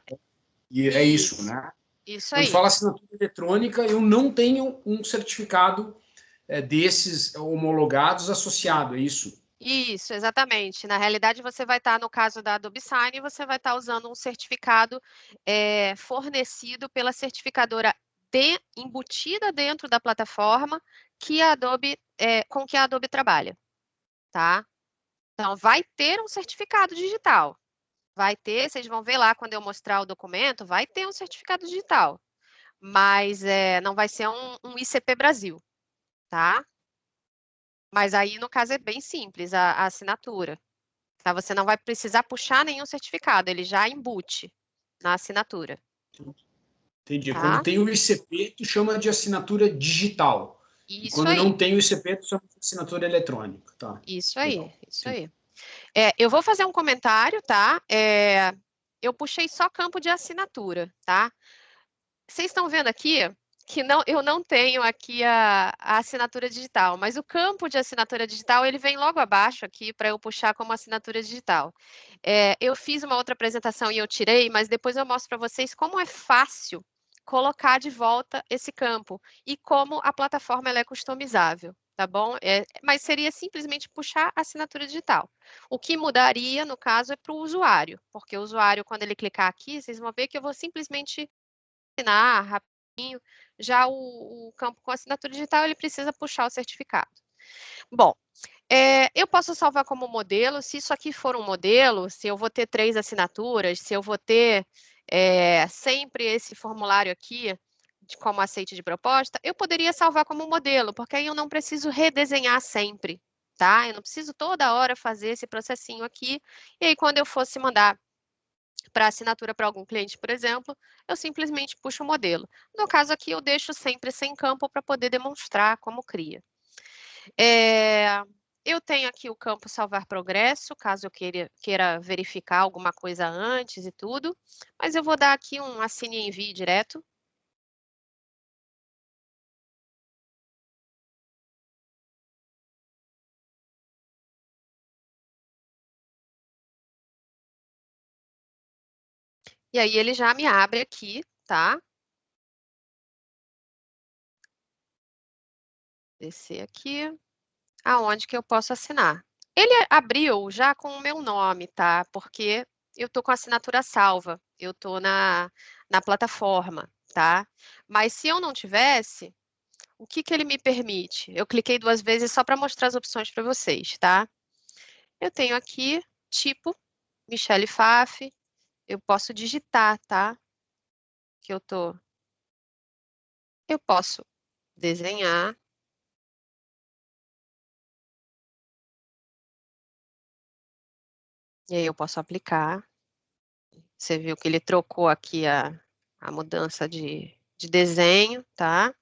[SPEAKER 2] E é isso,
[SPEAKER 1] Isso.
[SPEAKER 2] né?
[SPEAKER 1] Isso
[SPEAKER 2] Quando
[SPEAKER 1] aí.
[SPEAKER 2] fala assinatura eletrônica, eu não tenho um certificado desses homologados associado, é isso?
[SPEAKER 1] Isso, exatamente. Na realidade, você vai estar, no caso da Adobe Sign, você vai estar usando um certificado fornecido pela certificadora embutida dentro da plataforma que a Adobe, com que a Adobe trabalha, tá? Então, vai ter um certificado digital. Vai ter, vocês vão ver lá quando eu mostrar o documento, vai ter um certificado digital. Mas não vai ser um ICP Brasil, tá? Mas aí, no caso, é bem simples a assinatura. Tá? Você não vai precisar puxar nenhum certificado, ele já embute na assinatura.
[SPEAKER 2] Entendi. Quando
[SPEAKER 1] Tá?
[SPEAKER 2] tem o ICP, tu chama de assinatura digital. E
[SPEAKER 1] Isso
[SPEAKER 2] quando não
[SPEAKER 1] aí,
[SPEAKER 2] tem o ICP, tu chama de assinatura eletrônica. Tá.
[SPEAKER 1] isso
[SPEAKER 2] Legal.
[SPEAKER 1] aí, isso
[SPEAKER 2] Entendi.
[SPEAKER 1] aí. Eu vou fazer um comentário, tá? Eu puxei só campo de assinatura, tá? Vocês estão vendo aqui que eu não tenho aqui a assinatura digital, mas o campo de assinatura digital, ele vem logo abaixo aqui para eu puxar como assinatura digital. Eu fiz uma outra apresentação e eu tirei, mas depois eu mostro para vocês como é fácil colocar de volta esse campo e como a plataforma ela é customizável, tá bom? Mas seria simplesmente puxar a assinatura digital. O que mudaria, no caso, é para o usuário, porque o usuário, quando ele clicar aqui, vocês vão ver que eu vou simplesmente assinar rapidinho. Já o campo com assinatura digital, ele precisa puxar o certificado. Bom, eu posso salvar como modelo, se isso aqui for um modelo, se eu vou ter 3 assinaturas, se eu vou ter sempre esse formulário aqui, como aceite de proposta, eu poderia salvar como modelo, porque aí eu não preciso redesenhar sempre, tá? Eu não preciso toda hora fazer esse processinho aqui, e aí quando eu fosse mandar para assinatura para algum cliente, por exemplo, eu simplesmente puxo o modelo. No caso aqui, eu deixo sempre sem campo para poder demonstrar como cria. Eu tenho aqui o campo salvar progresso, caso eu queira verificar alguma coisa antes e tudo, mas eu vou dar aqui um assine e envie direto. E aí ele já me abre aqui, tá? Descer aqui, aonde que eu posso assinar. Ele abriu já com o meu nome, tá? Porque eu tô com a assinatura salva, eu tô na plataforma, tá? Mas se eu não tivesse, o que que ele me permite? Eu cliquei 2 vezes só para mostrar as opções para vocês, tá? Eu tenho aqui tipo Michele Pfaff, eu posso digitar, tá? Que eu posso desenhar. E aí eu posso aplicar. Você viu que ele trocou aqui a mudança de desenho, tá?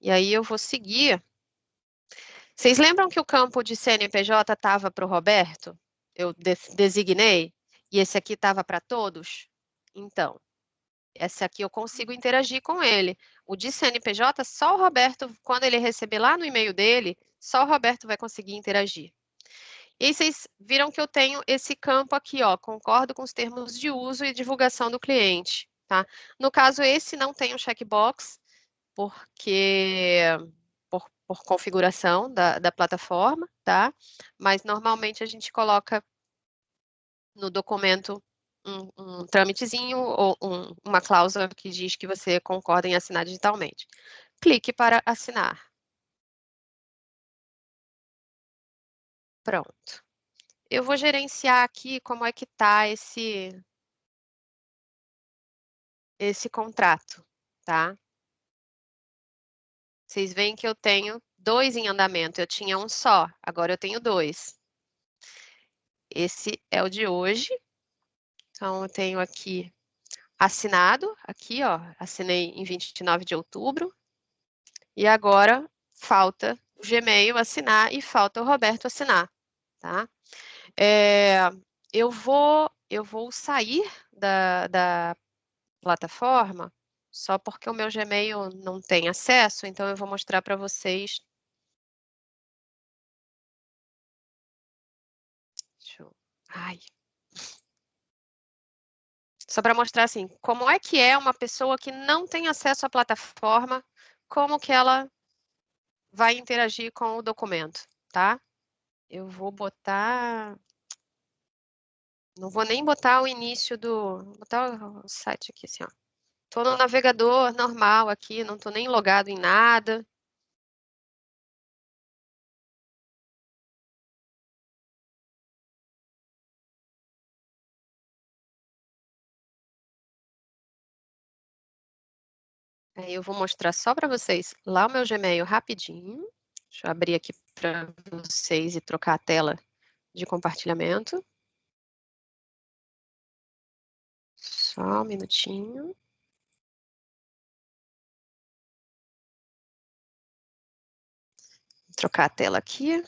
[SPEAKER 1] E aí eu vou seguir. Vocês lembram que o campo de CNPJ estava para o Roberto? Eu designei? E esse aqui estava para todos? Então, esse aqui eu consigo interagir com ele. O de CNPJ, só o Roberto, quando ele receber lá no e-mail dele, só o Roberto vai conseguir interagir. E aí vocês viram que eu tenho esse campo aqui, ó, concordo com os termos de uso e divulgação do cliente, tá? No caso, esse não tem um checkbox, porque por configuração da plataforma, tá? Mas normalmente a gente coloca no documento um trâmitezinho ou uma cláusula que diz que você concorda em assinar digitalmente. Clique para assinar. Pronto. Eu vou gerenciar aqui como é que está esse contrato, tá? Vocês veem que eu tenho 2 em andamento. Eu tinha um só, agora eu tenho 2. Esse é o de hoje. Então, eu tenho aqui assinado, aqui, ó, assinei em 29 de outubro. E agora falta o Gmail assinar e falta o Roberto assinar, tá? Eu vou sair da plataforma só porque o meu Gmail não tem acesso, então eu vou mostrar para vocês. Ai. Só para mostrar assim, como é que é uma pessoa que não tem acesso à plataforma, como que ela vai interagir com o documento, tá? Eu vou botar... Não vou nem botar o início do... Vou botar o site aqui, assim, ó. Tô no navegador normal aqui, não tô nem logado em nada. Aí eu vou mostrar só para vocês lá o meu Gmail rapidinho. Deixa eu abrir aqui para vocês e trocar a tela de compartilhamento. Só um minutinho. Vou trocar a tela aqui.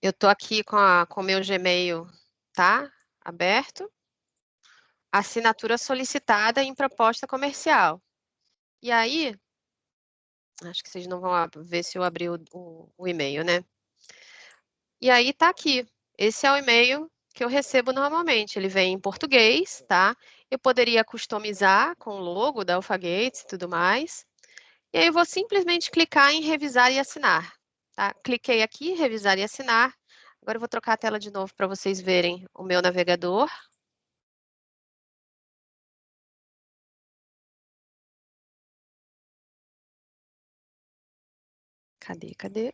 [SPEAKER 1] Eu estou aqui com o meu Gmail, tá? Aberto. Assinatura solicitada em proposta comercial. E aí, acho que vocês não vão ver se eu abrir o e-mail, né? E aí tá aqui. Esse é o e-mail que eu recebo normalmente. Ele vem em português, tá? Eu poderia customizar com o logo da Alpha-Gates e tudo mais. E aí eu vou simplesmente clicar em revisar e assinar, tá? Cliquei aqui, revisar e assinar. Agora eu vou trocar a tela de novo para vocês verem o meu navegador. Cadê?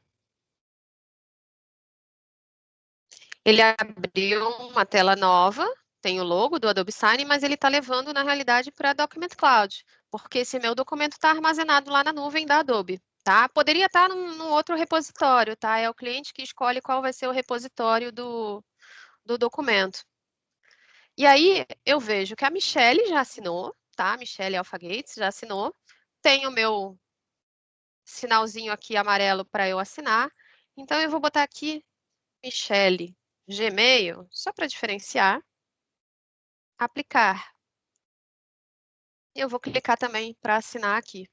[SPEAKER 1] Ele abriu uma tela nova, tem o logo do Adobe Sign, mas ele está levando, na realidade, para Document Cloud, porque esse meu documento está armazenado lá na nuvem da Adobe, tá? Poderia estar num outro repositório, tá? É o cliente que escolhe qual vai ser o repositório do documento. E aí, eu vejo que a Michelle já assinou, tá? A Michelle Alpha-Gates já assinou. Tem o meu sinalzinho aqui amarelo para eu assinar. Então, eu vou botar aqui Michelle Gmail, só para diferenciar, aplicar. E eu vou clicar também para assinar aqui.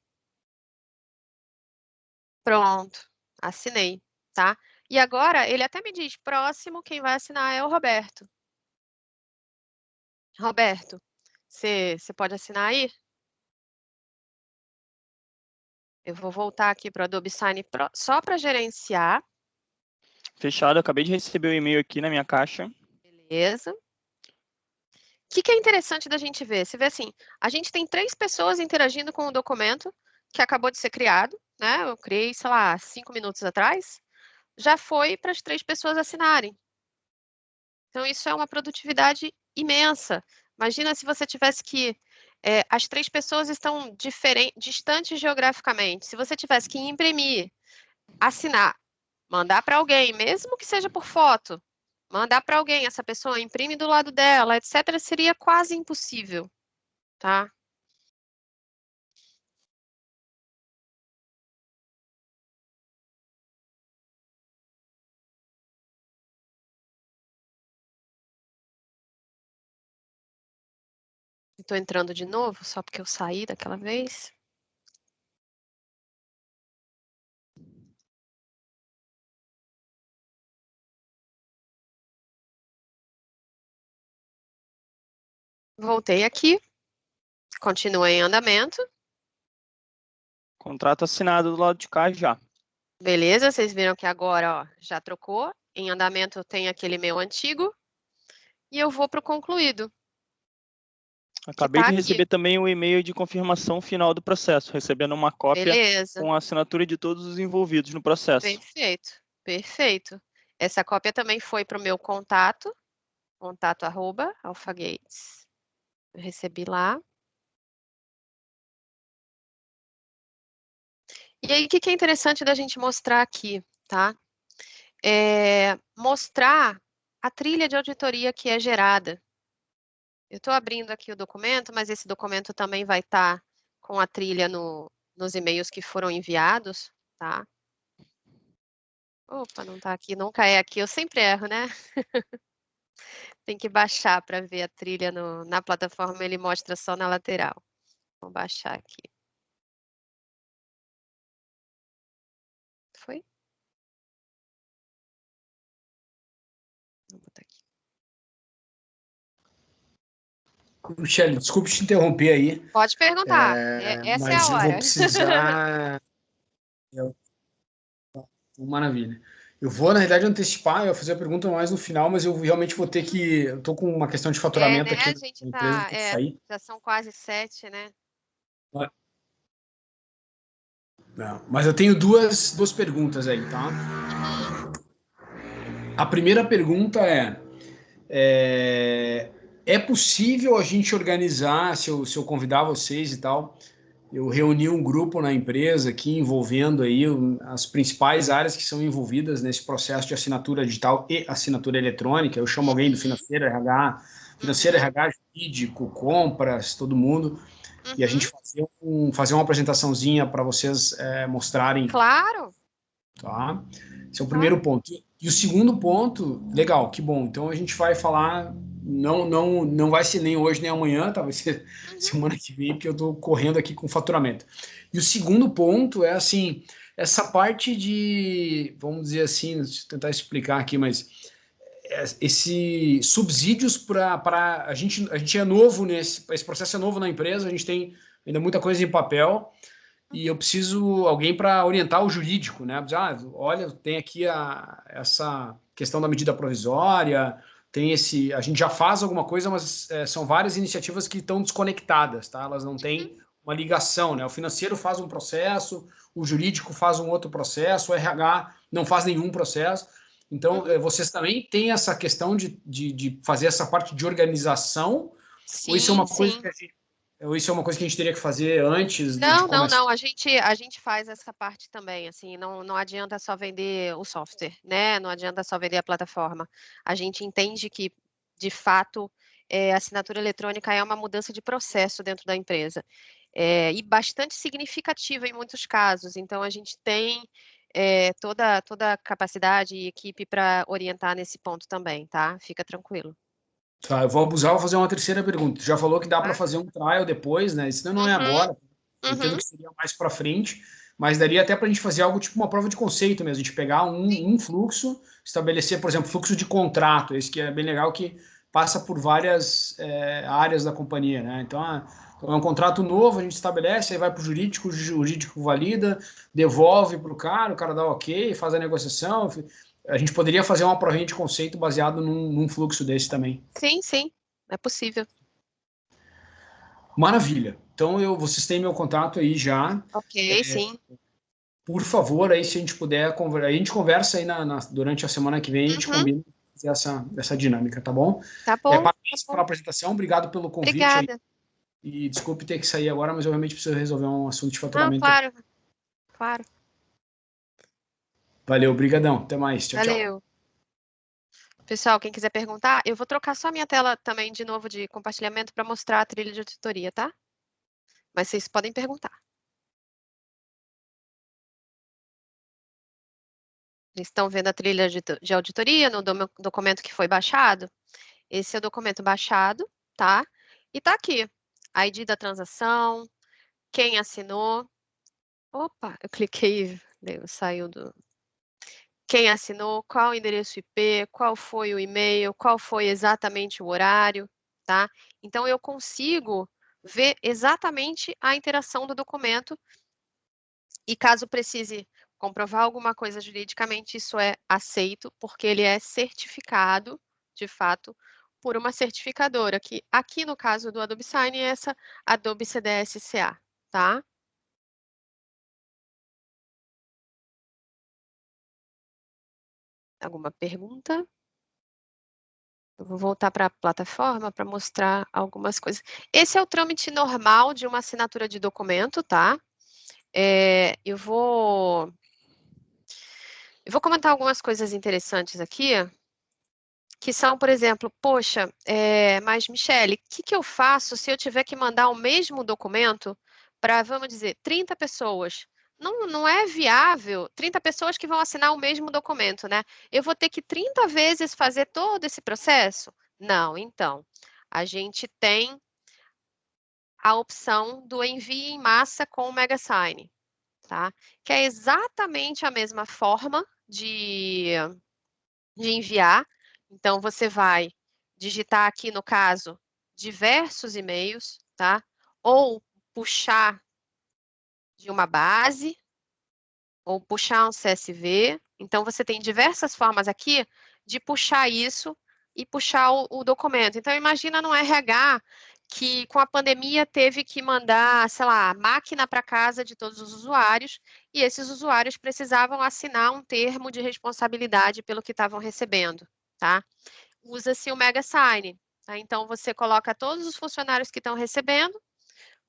[SPEAKER 1] Pronto, assinei, tá? E agora, ele até me diz, próximo, quem vai assinar é o Roberto. Roberto, você pode assinar aí? Eu vou voltar aqui para o Adobe Sign Pro, só para gerenciar.
[SPEAKER 3] Fechado, acabei de receber o e-mail aqui na minha caixa.
[SPEAKER 1] Beleza. O que é interessante da gente ver? Você vê assim, a gente tem 3 pessoas interagindo com o documento que acabou de ser criado, né? Eu criei, sei lá, 5 minutos atrás. Já foi para as 3 pessoas assinarem. Então, isso é uma produtividade imensa. Imagina se você tivesse que... as 3 pessoas estão distantes geograficamente. Se você tivesse que imprimir, assinar, mandar para alguém, mesmo que seja por foto, mandar para alguém, essa pessoa imprime do lado dela, etc., seria quase impossível, tá? Estou entrando de novo, só porque eu saí daquela vez. Voltei aqui, continua em andamento.
[SPEAKER 3] Contrato assinado do lado de cá já.
[SPEAKER 1] Beleza, vocês viram que agora ó, já trocou. Em andamento tem aquele meu antigo. E eu vou para o concluído. Que
[SPEAKER 3] Acabei
[SPEAKER 1] está
[SPEAKER 3] de
[SPEAKER 1] aqui.
[SPEAKER 3] receber também o e-mail de confirmação final do processo, recebendo uma cópia
[SPEAKER 1] Beleza.
[SPEAKER 3] com a assinatura de todos os envolvidos no processo.
[SPEAKER 1] Perfeito, perfeito. Essa cópia também foi para o meu contato @alphagates. Eu recebi lá. E aí, o que é interessante da gente mostrar aqui, tá? Mostrar a trilha de auditoria que é gerada. Eu estou abrindo aqui o documento, mas esse documento também vai estar com a trilha nos e-mails que foram enviados, tá? Opa, não está aqui, nunca é aqui, eu sempre erro, né? Tem que baixar para ver a trilha na plataforma, ele mostra só na lateral. Vou baixar aqui. Foi? Vou botar aqui.
[SPEAKER 2] Michele, desculpe te interromper aí.
[SPEAKER 1] Pode perguntar. Essa é a
[SPEAKER 2] Mas eu
[SPEAKER 1] hora.
[SPEAKER 2] vou precisar. Maravilha. Eu vou, na realidade, antecipar, eu vou fazer a pergunta mais no final, mas eu realmente vou ter que. Eu tô com uma questão de faturamento
[SPEAKER 1] Né?
[SPEAKER 2] aqui
[SPEAKER 1] A
[SPEAKER 2] na
[SPEAKER 1] gente
[SPEAKER 2] empresa, vou
[SPEAKER 1] tá.
[SPEAKER 2] ter que sair.
[SPEAKER 1] Já são quase 7, né?
[SPEAKER 2] Não, mas eu tenho duas perguntas aí, tá? A primeira pergunta é possível a gente organizar, se eu convidar vocês e tal, eu reuni um grupo na empresa aqui envolvendo aí as principais áreas que são envolvidas nesse processo de assinatura digital e assinatura eletrônica. Eu chamo alguém do financeiro, RH, jurídico, compras, todo mundo, e a gente fazer uma apresentaçãozinha para vocês mostrarem.
[SPEAKER 1] Claro.
[SPEAKER 2] Tá? Esse é o primeiro ponto. E o segundo ponto, legal, que bom. Então a gente vai falar, não vai ser nem hoje nem amanhã, tá? Vai ser semana que vem, porque eu estou correndo aqui com faturamento. E o segundo ponto é assim, essa parte de, vamos dizer assim, deixa eu tentar explicar aqui, mas esse subsídios para a gente é novo esse processo é novo na empresa, a gente tem ainda muita coisa em papel. E eu preciso alguém para orientar o jurídico, né? Olha, tem aqui essa questão da medida provisória, tem a gente já faz alguma coisa, mas são várias iniciativas que estão desconectadas, tá? Elas não têm uma ligação, né? O financeiro faz um processo, o jurídico faz um outro processo, o RH não faz nenhum processo. Então, vocês também têm essa questão de fazer essa parte de organização,
[SPEAKER 1] Sim,
[SPEAKER 2] ou isso é uma coisa que a gente teria que fazer antes de começar?
[SPEAKER 1] Não. A gente faz essa parte também, assim, não adianta só vender o software, né? Não adianta só vender a plataforma. A gente entende que, de fato, a assinatura eletrônica é uma mudança de processo dentro da empresa. E bastante significativa em muitos casos. Então, a gente tem toda a capacidade e equipe para orientar nesse ponto também, tá? Fica tranquilo.
[SPEAKER 2] Tá, eu vou abusar, vou fazer uma terceira pergunta. Tu já falou que dá para fazer um trial depois, né? Isso não é agora. Eu entendo que seria mais para frente, mas daria até para a gente fazer algo tipo uma prova de conceito mesmo. A gente pegar um fluxo, estabelecer, por exemplo, fluxo de contrato. Esse que é bem legal, que passa por várias áreas da companhia, né? Então, é um contrato novo, a gente estabelece, aí vai para o jurídico valida, devolve para o cara dá ok, faz a negociação. A gente poderia fazer uma provinha de conceito baseado num fluxo desse também.
[SPEAKER 1] Sim, é possível.
[SPEAKER 2] Maravilha. Então, vocês têm meu contato aí já.
[SPEAKER 1] Ok, sim.
[SPEAKER 2] Por favor, aí se a gente puder, a gente conversa aí durante a semana que vem, a gente combina fazer essa dinâmica, tá bom?
[SPEAKER 1] Tá bom.
[SPEAKER 2] Parabéns pela apresentação, obrigado pelo convite aí.
[SPEAKER 1] Obrigada.
[SPEAKER 2] E desculpe ter que sair agora, mas eu realmente preciso resolver um assunto de faturamento.
[SPEAKER 1] Claro.
[SPEAKER 2] Valeu, brigadão. Até mais. Tchau, tchau.
[SPEAKER 1] Valeu. Pessoal, quem quiser perguntar, eu vou trocar só minha tela também de novo de compartilhamento para mostrar a trilha de auditoria, tá? Mas vocês podem perguntar. Vocês estão vendo a trilha de auditoria no documento que foi baixado? Esse é o documento baixado, tá? E tá aqui, ID da transação, quem assinou. Opa, eu cliquei, saiu do... Quem assinou, qual o endereço IP, qual foi o e-mail, qual foi exatamente o horário, tá? Então, eu consigo ver exatamente a interação do documento e, caso precise comprovar alguma coisa juridicamente, isso é aceito, porque ele é certificado, de fato, por uma certificadora, que aqui no caso do Adobe Sign é essa Adobe CDS-CA, tá? Alguma pergunta? Eu vou voltar para a plataforma para mostrar algumas coisas. Esse é o trâmite normal de uma assinatura de documento, tá? Eu vou comentar algumas coisas interessantes aqui, que são, por exemplo, poxa, mas Michele, o que eu faço se eu tiver que mandar o mesmo documento para, vamos dizer, 30 pessoas? Não é viável 30 pessoas que vão assinar o mesmo documento, né? Eu vou ter que 30 vezes fazer todo esse processo? Não, então, a gente tem a opção do envio em massa com o MegaSign, tá? Que é exatamente a mesma forma de enviar. Então, você vai digitar aqui, no caso, diversos e-mails, tá? Ou puxar de uma base, ou puxar um CSV. Então, você tem diversas formas aqui de puxar isso e puxar o documento. Então, imagina no RH que com a pandemia teve que mandar, sei lá, máquina para casa de todos os usuários e esses usuários precisavam assinar um termo de responsabilidade pelo que estavam recebendo, tá? Usa-se o MegaSign, tá? Então, você coloca todos os funcionários que estão recebendo,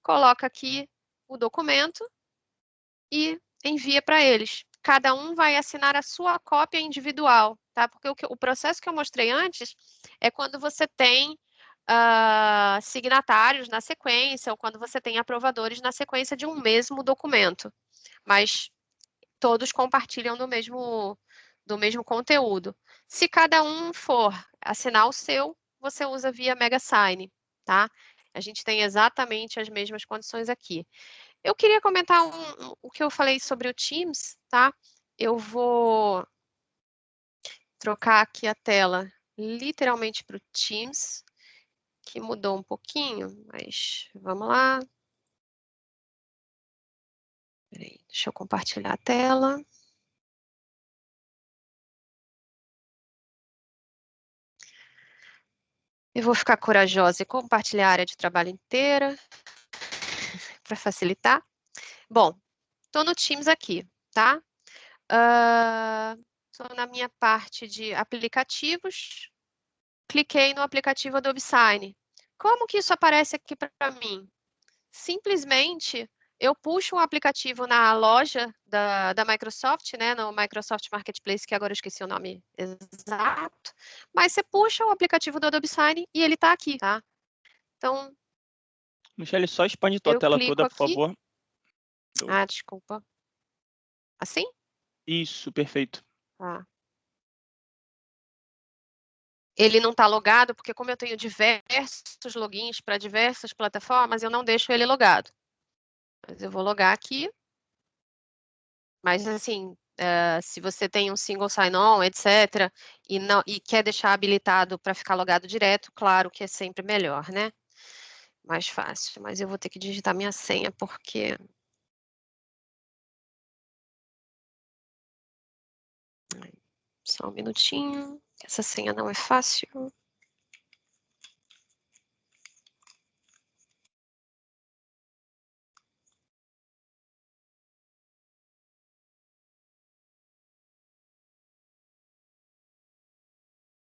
[SPEAKER 1] coloca aqui o documento e envia para eles. Cada um vai assinar a sua cópia individual, tá? Porque o processo que eu mostrei antes é quando você tem signatários na sequência ou quando você tem aprovadores na sequência de um mesmo documento, mas todos compartilham do mesmo conteúdo. Se cada um for assinar o seu, você usa via MegaSign, tá? A gente tem exatamente as mesmas condições aqui. Eu queria comentar o que eu falei sobre o Teams, tá? Eu vou trocar aqui a tela literalmente para o Teams, que mudou um pouquinho, mas vamos lá. Peraí, deixa eu compartilhar a tela. Eu vou ficar corajosa e compartilhar a área de trabalho inteira para facilitar. Bom, estou no Teams aqui, tá? Estou na minha parte de aplicativos. Cliquei no aplicativo Adobe Sign. Como que isso aparece aqui para mim? Simplesmente, eu puxo um aplicativo na loja da Microsoft, né, no Microsoft Marketplace, que agora eu esqueci o nome exato, mas você puxa o aplicativo do Adobe Sign e ele está aqui, tá? Então,
[SPEAKER 3] Michele, só expande tua
[SPEAKER 1] eu
[SPEAKER 3] tela
[SPEAKER 1] clico
[SPEAKER 3] toda, por
[SPEAKER 1] aqui.
[SPEAKER 3] favor.
[SPEAKER 1] Ah, desculpa. Assim?
[SPEAKER 3] Isso, perfeito.
[SPEAKER 1] Tá. Ele não está logado, porque como eu tenho diversos logins para diversas plataformas, eu não deixo ele logado. Mas eu vou logar aqui. Mas, assim, se você tem um single sign-on, etc., e quer deixar habilitado para ficar logado direto, claro que é sempre melhor, né? Mais fácil. Mas eu vou ter que digitar minha senha, porque... Só um minutinho. Essa senha não é fácil.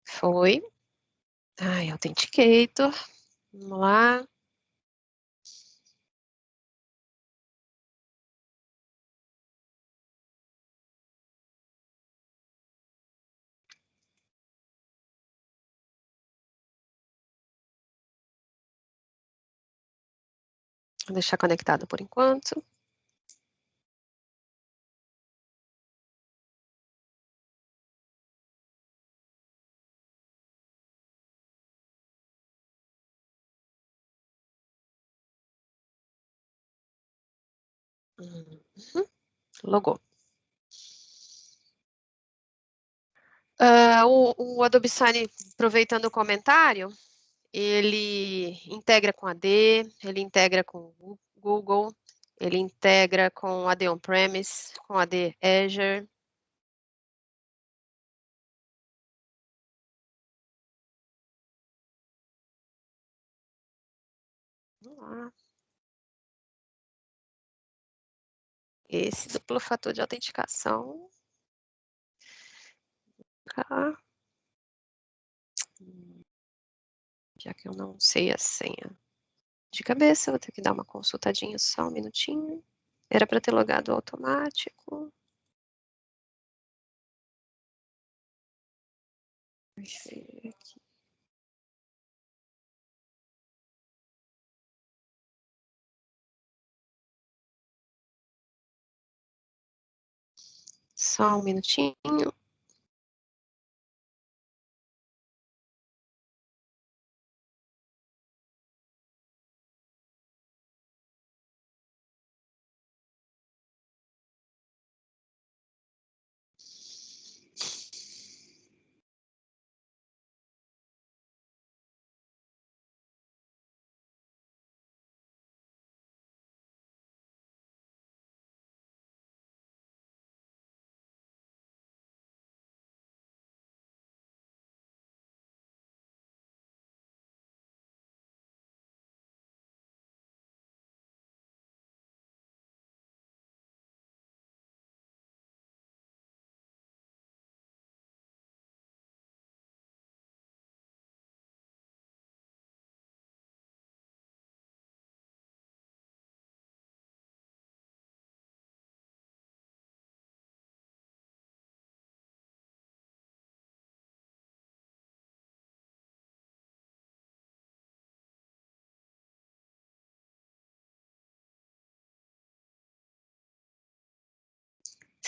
[SPEAKER 1] Foi. Ai, Authenticator. Vamos lá. Vou deixar conectado por enquanto. Uhum. Logou. O Adobe Sign, aproveitando o comentário, ele integra com AD, ele integra com o Google, ele integra com AD On-Premise, com AD Azure. Vamos lá. Esse duplo fator de autenticação. Cá. Já que eu não sei a senha de cabeça, vou ter que dar uma consultadinha só um minutinho. Era para ter logado automático. Deixa eu ver aqui. Só um minutinho.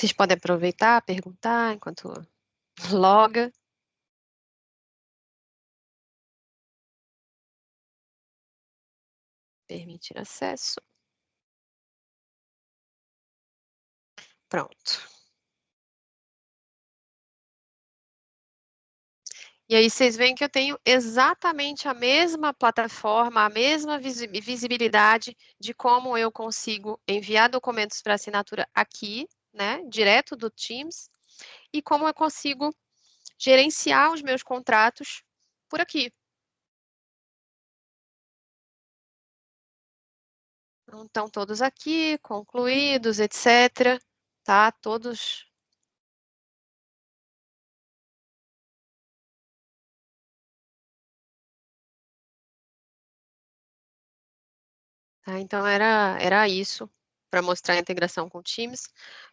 [SPEAKER 1] Vocês podem aproveitar, perguntar enquanto loga. Permitir acesso. Pronto. E aí vocês veem que eu tenho exatamente a mesma plataforma, a mesma visibilidade de como eu consigo enviar documentos para assinatura aqui, né, direto do Teams, e como eu consigo gerenciar os meus contratos por aqui. Então, estão todos aqui, concluídos, etc. Tá? Todos. Tá? Então, era isso, para mostrar a integração com Teams.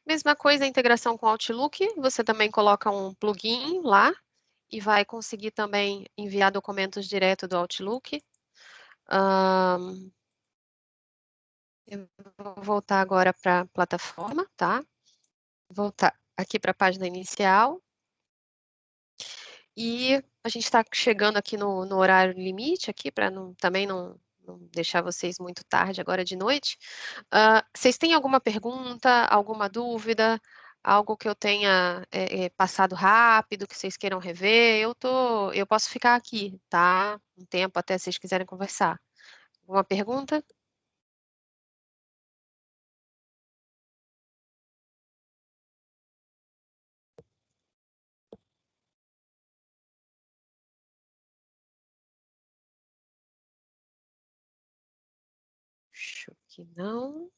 [SPEAKER 1] Mesma coisa, a integração com Outlook, você também coloca um plugin lá, e vai conseguir também enviar documentos direto do Outlook. Eu vou voltar agora para a plataforma, tá? Voltar aqui para a página inicial. E a gente está chegando aqui no horário limite, aqui, para também não deixar vocês muito tarde, agora de noite. Vocês têm alguma pergunta, alguma dúvida, algo que eu tenha passado rápido, que vocês queiram rever? Eu posso ficar aqui, tá? Um tempo até vocês quiserem conversar. Alguma pergunta? Acho que não.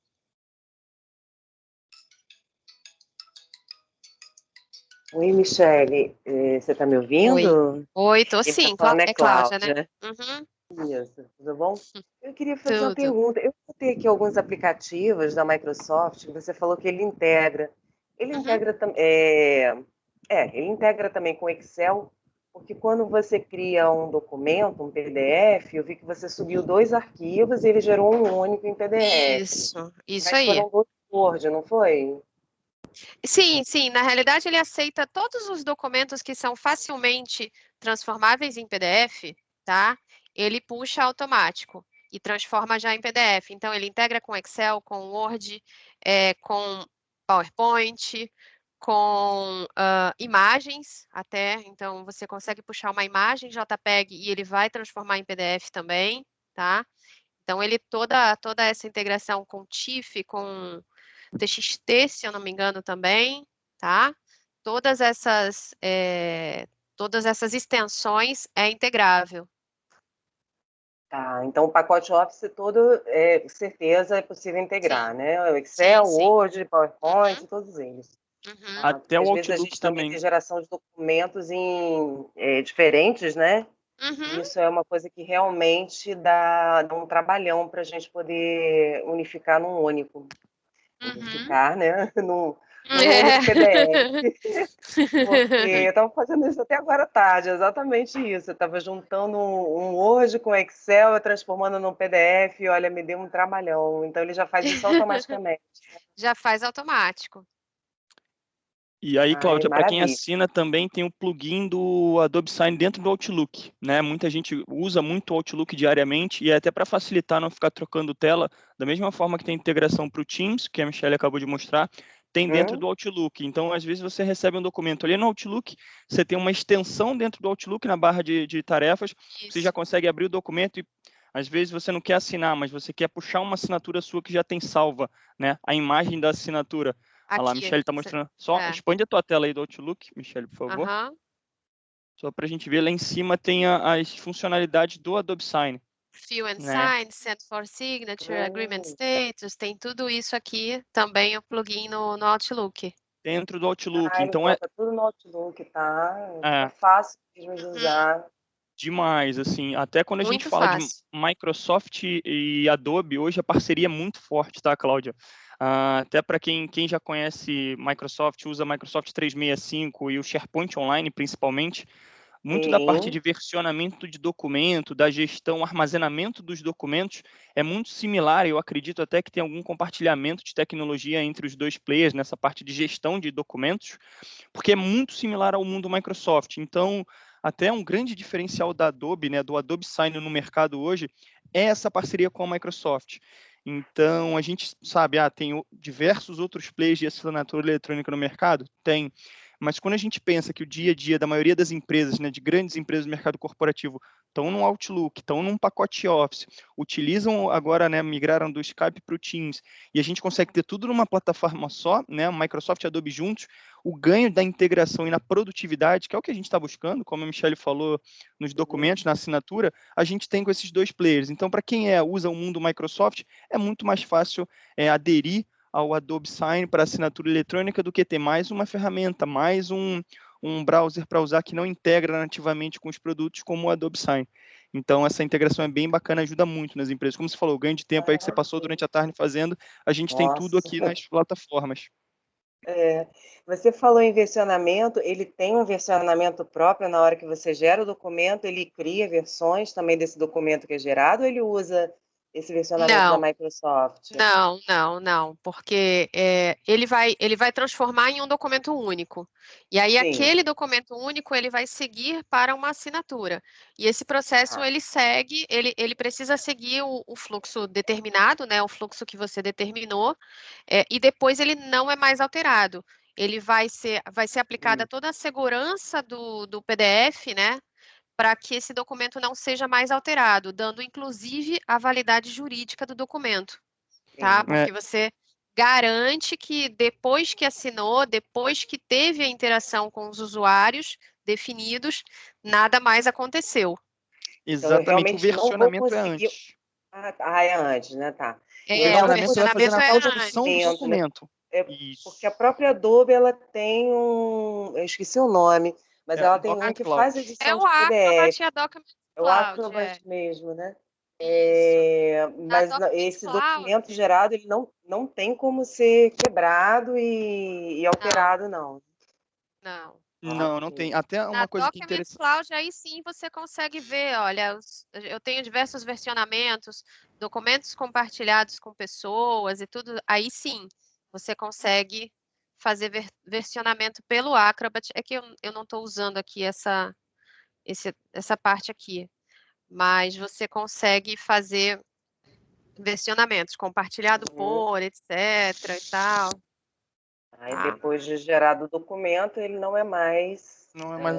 [SPEAKER 4] Oi, Michele, você está me ouvindo?
[SPEAKER 1] Oi, tô
[SPEAKER 4] Quem está
[SPEAKER 1] sim,
[SPEAKER 4] falando é
[SPEAKER 1] é Cláudia, né?
[SPEAKER 4] Cláudia.
[SPEAKER 1] Uhum,
[SPEAKER 4] Isso, tudo bom? Eu queria fazer uma
[SPEAKER 1] tudo.
[SPEAKER 4] pergunta. Eu botei aqui alguns aplicativos da Microsoft que você falou que ele integra. Ele
[SPEAKER 1] Uhum.
[SPEAKER 4] integra ele integra também com Excel, porque quando você cria um documento, um PDF, eu vi que você subiu 2 arquivos e ele gerou um único em PDF.
[SPEAKER 1] Isso
[SPEAKER 4] Mas
[SPEAKER 1] aí.
[SPEAKER 4] foram 2 Word, não foi?
[SPEAKER 1] Sim, na realidade ele aceita todos os documentos que são facilmente transformáveis em PDF, tá? Ele puxa automático e transforma já em PDF. Então ele integra com Excel, com Word, com PowerPoint, com imagens até. Então você consegue puxar uma imagem JPEG e ele vai transformar em PDF também, tá? Então ele toda essa integração com TIFF, com TXT, se eu não me engano também, tá? Todas essas extensões é integrável.
[SPEAKER 4] Tá, então o pacote Office todo, com certeza é possível integrar,
[SPEAKER 1] Sim.
[SPEAKER 4] né? O Excel,
[SPEAKER 1] Sim.
[SPEAKER 4] Word, PowerPoint, todos eles.
[SPEAKER 1] Uhum.
[SPEAKER 3] Até o
[SPEAKER 4] Às vezes a
[SPEAKER 3] Outlook
[SPEAKER 4] gente também
[SPEAKER 3] também.
[SPEAKER 4] tem geração de documentos diferentes, né?
[SPEAKER 1] Uhum.
[SPEAKER 4] Isso é uma coisa que realmente dá um trabalhão para a gente poder unificar num único. Unificar, né? Num único PDF. Porque eu estava fazendo isso até agora à tarde, exatamente isso. Eu estava juntando um Word com Excel, transformando num PDF, e olha, me deu um trabalhão. Então ele já faz isso automaticamente.
[SPEAKER 1] Já faz automático.
[SPEAKER 3] E aí, Cláudia, para quem
[SPEAKER 4] Maravilha.
[SPEAKER 3] assina também tem o plugin do Adobe Sign dentro do Outlook, né? Muita gente usa muito o Outlook diariamente e até para facilitar não ficar trocando tela, da mesma forma que tem integração para o Teams, que a Michelle acabou de mostrar, tem dentro do Outlook. Então, às vezes você recebe um documento ali no Outlook, você tem uma extensão dentro do Outlook na barra de tarefas,
[SPEAKER 1] Isso.
[SPEAKER 3] você já consegue abrir o documento e às vezes você não quer assinar, mas você quer puxar uma assinatura sua que já tem salva, né? A imagem da assinatura. Olha lá, a Michelle está mostrando. Só expande a tua tela aí do Outlook, Michelle, por favor. Só para a gente ver, lá em cima tem as funcionalidades do Adobe Sign.
[SPEAKER 1] Fill and
[SPEAKER 3] né?
[SPEAKER 1] Sign, Send for Signature, Agreement Status, tem tudo isso aqui, também o plugin no Outlook.
[SPEAKER 3] Dentro do Outlook.
[SPEAKER 4] Ele
[SPEAKER 3] Então
[SPEAKER 4] coloca tudo no Outlook, tá?
[SPEAKER 3] É
[SPEAKER 4] fácil mesmo de usar.
[SPEAKER 3] Demais, assim, até quando a gente
[SPEAKER 1] Muito
[SPEAKER 3] fala
[SPEAKER 1] fácil.
[SPEAKER 3] de Microsoft e Adobe, hoje a parceria é muito forte, tá, Cláudia? Até para quem já conhece Microsoft, usa Microsoft 365 e o SharePoint Online, principalmente, Muito da parte de versionamento de documento, da gestão, armazenamento dos documentos, é muito similar, eu acredito até que tem algum compartilhamento de tecnologia entre os dois players nessa parte de gestão de documentos, porque é muito similar ao mundo Microsoft. Então, até um grande diferencial da Adobe, né, do Adobe Sign no mercado hoje, é essa parceria com a Microsoft. Então, a gente sabe, tem diversos outros players de assinatura eletrônica no mercado? Tem. Mas quando a gente pensa que o dia a dia da maioria das empresas, né, de grandes empresas do mercado corporativo, estão no Outlook, estão num pacote Office, utilizam agora, né, migraram do Skype para o Teams, e a gente consegue ter tudo numa plataforma só, né, Microsoft e Adobe juntos, o ganho da integração e na produtividade, que é o que a gente está buscando, como a Michelle falou nos documentos, na assinatura, a gente tem com esses dois players. Então, para quem usa o mundo Microsoft, é muito mais fácil aderir ao Adobe Sign para assinatura eletrônica do que ter mais uma ferramenta, mais um browser para usar que não integra nativamente com os produtos como o Adobe Sign. Então, essa integração é bem bacana, ajuda muito nas empresas. Como você falou, o ganho de tempo aí que você passou durante a tarde fazendo, a gente tem tudo aqui nas plataformas.
[SPEAKER 4] Você falou em versionamento, ele tem um versionamento próprio na hora que você gera o documento, ele cria versões também desse documento que é gerado, ou ele usa esse versionamento da Microsoft?
[SPEAKER 1] Não, porque ele vai transformar em um documento único. E aí, aquele documento único, ele vai seguir para uma assinatura. E esse processo, ele precisa seguir o fluxo determinado, né, o fluxo que você determinou, e depois ele não é mais alterado. Ele vai ser aplicada toda a segurança do PDF, né, para que esse documento não seja mais alterado, dando inclusive a validade jurídica do documento, tá? Porque você garante que depois que assinou, depois que teve a interação com os usuários definidos, nada mais aconteceu.
[SPEAKER 3] Exatamente, então, o versionamento é antes.
[SPEAKER 4] É antes, né? Tá.
[SPEAKER 3] O versionamento vai fazer na tradução do documento.
[SPEAKER 4] Porque a própria Adobe, ela tem eu esqueci o nome, mas ela tem um que faz edição de PDF. É o Acrobat mesmo, né? Mas esse documento gerado, ele não tem como ser quebrado e alterado, não.
[SPEAKER 3] Não tem. Até uma coisa que é interessante.
[SPEAKER 1] Na Document Cloud, aí sim você consegue ver, olha, eu tenho diversos versionamentos, documentos compartilhados com pessoas e tudo, aí sim você consegue fazer versionamento pelo Acrobat. É que eu não estou usando aqui essa parte aqui, mas você consegue fazer versionamentos, compartilhado por, etc. e tal.
[SPEAKER 4] Aí depois de gerado o documento, ele não é mais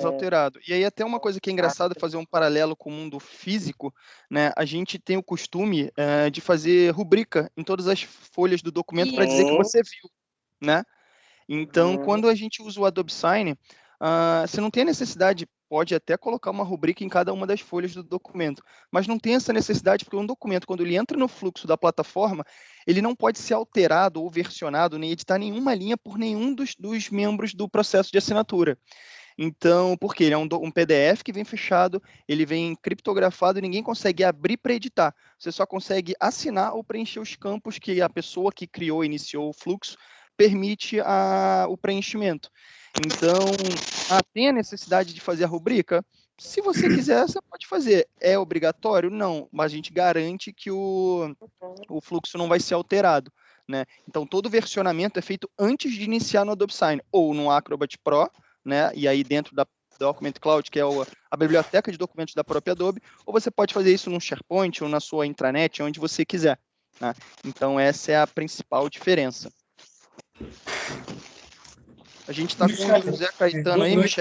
[SPEAKER 3] alterado. E aí até uma coisa que é engraçada, fazer um paralelo com o mundo físico, né? A gente tem o costume de fazer rubrica em todas as folhas do documento para dizer que você viu, né? Então, quando a gente usa o Adobe Sign, você não tem a necessidade, pode até colocar uma rubrica em cada uma das folhas do documento, mas não tem essa necessidade, porque um documento, quando ele entra no fluxo da plataforma, ele não pode ser alterado ou versionado, nem editar nenhuma linha por nenhum dos membros do processo de assinatura. Então, porque ele é um PDF que vem fechado, ele vem criptografado e ninguém consegue abrir para editar. Você só consegue assinar ou preencher os campos que a pessoa que criou, iniciou o fluxo, permite o preenchimento. Então, tem a necessidade de fazer a rubrica? Se você quiser, você pode fazer. É obrigatório? Não, mas a gente garante que o fluxo não vai ser alterado, né? Então, todo versionamento é feito antes de iniciar no Adobe Sign, ou no Acrobat Pro, né? E aí dentro da Document Cloud, que é a biblioteca de documentos da própria Adobe, ou você pode fazer isso no SharePoint ou na sua intranet, onde você quiser, né? Então, essa é a principal diferença. A gente está com o José Caetano aí, Michelle.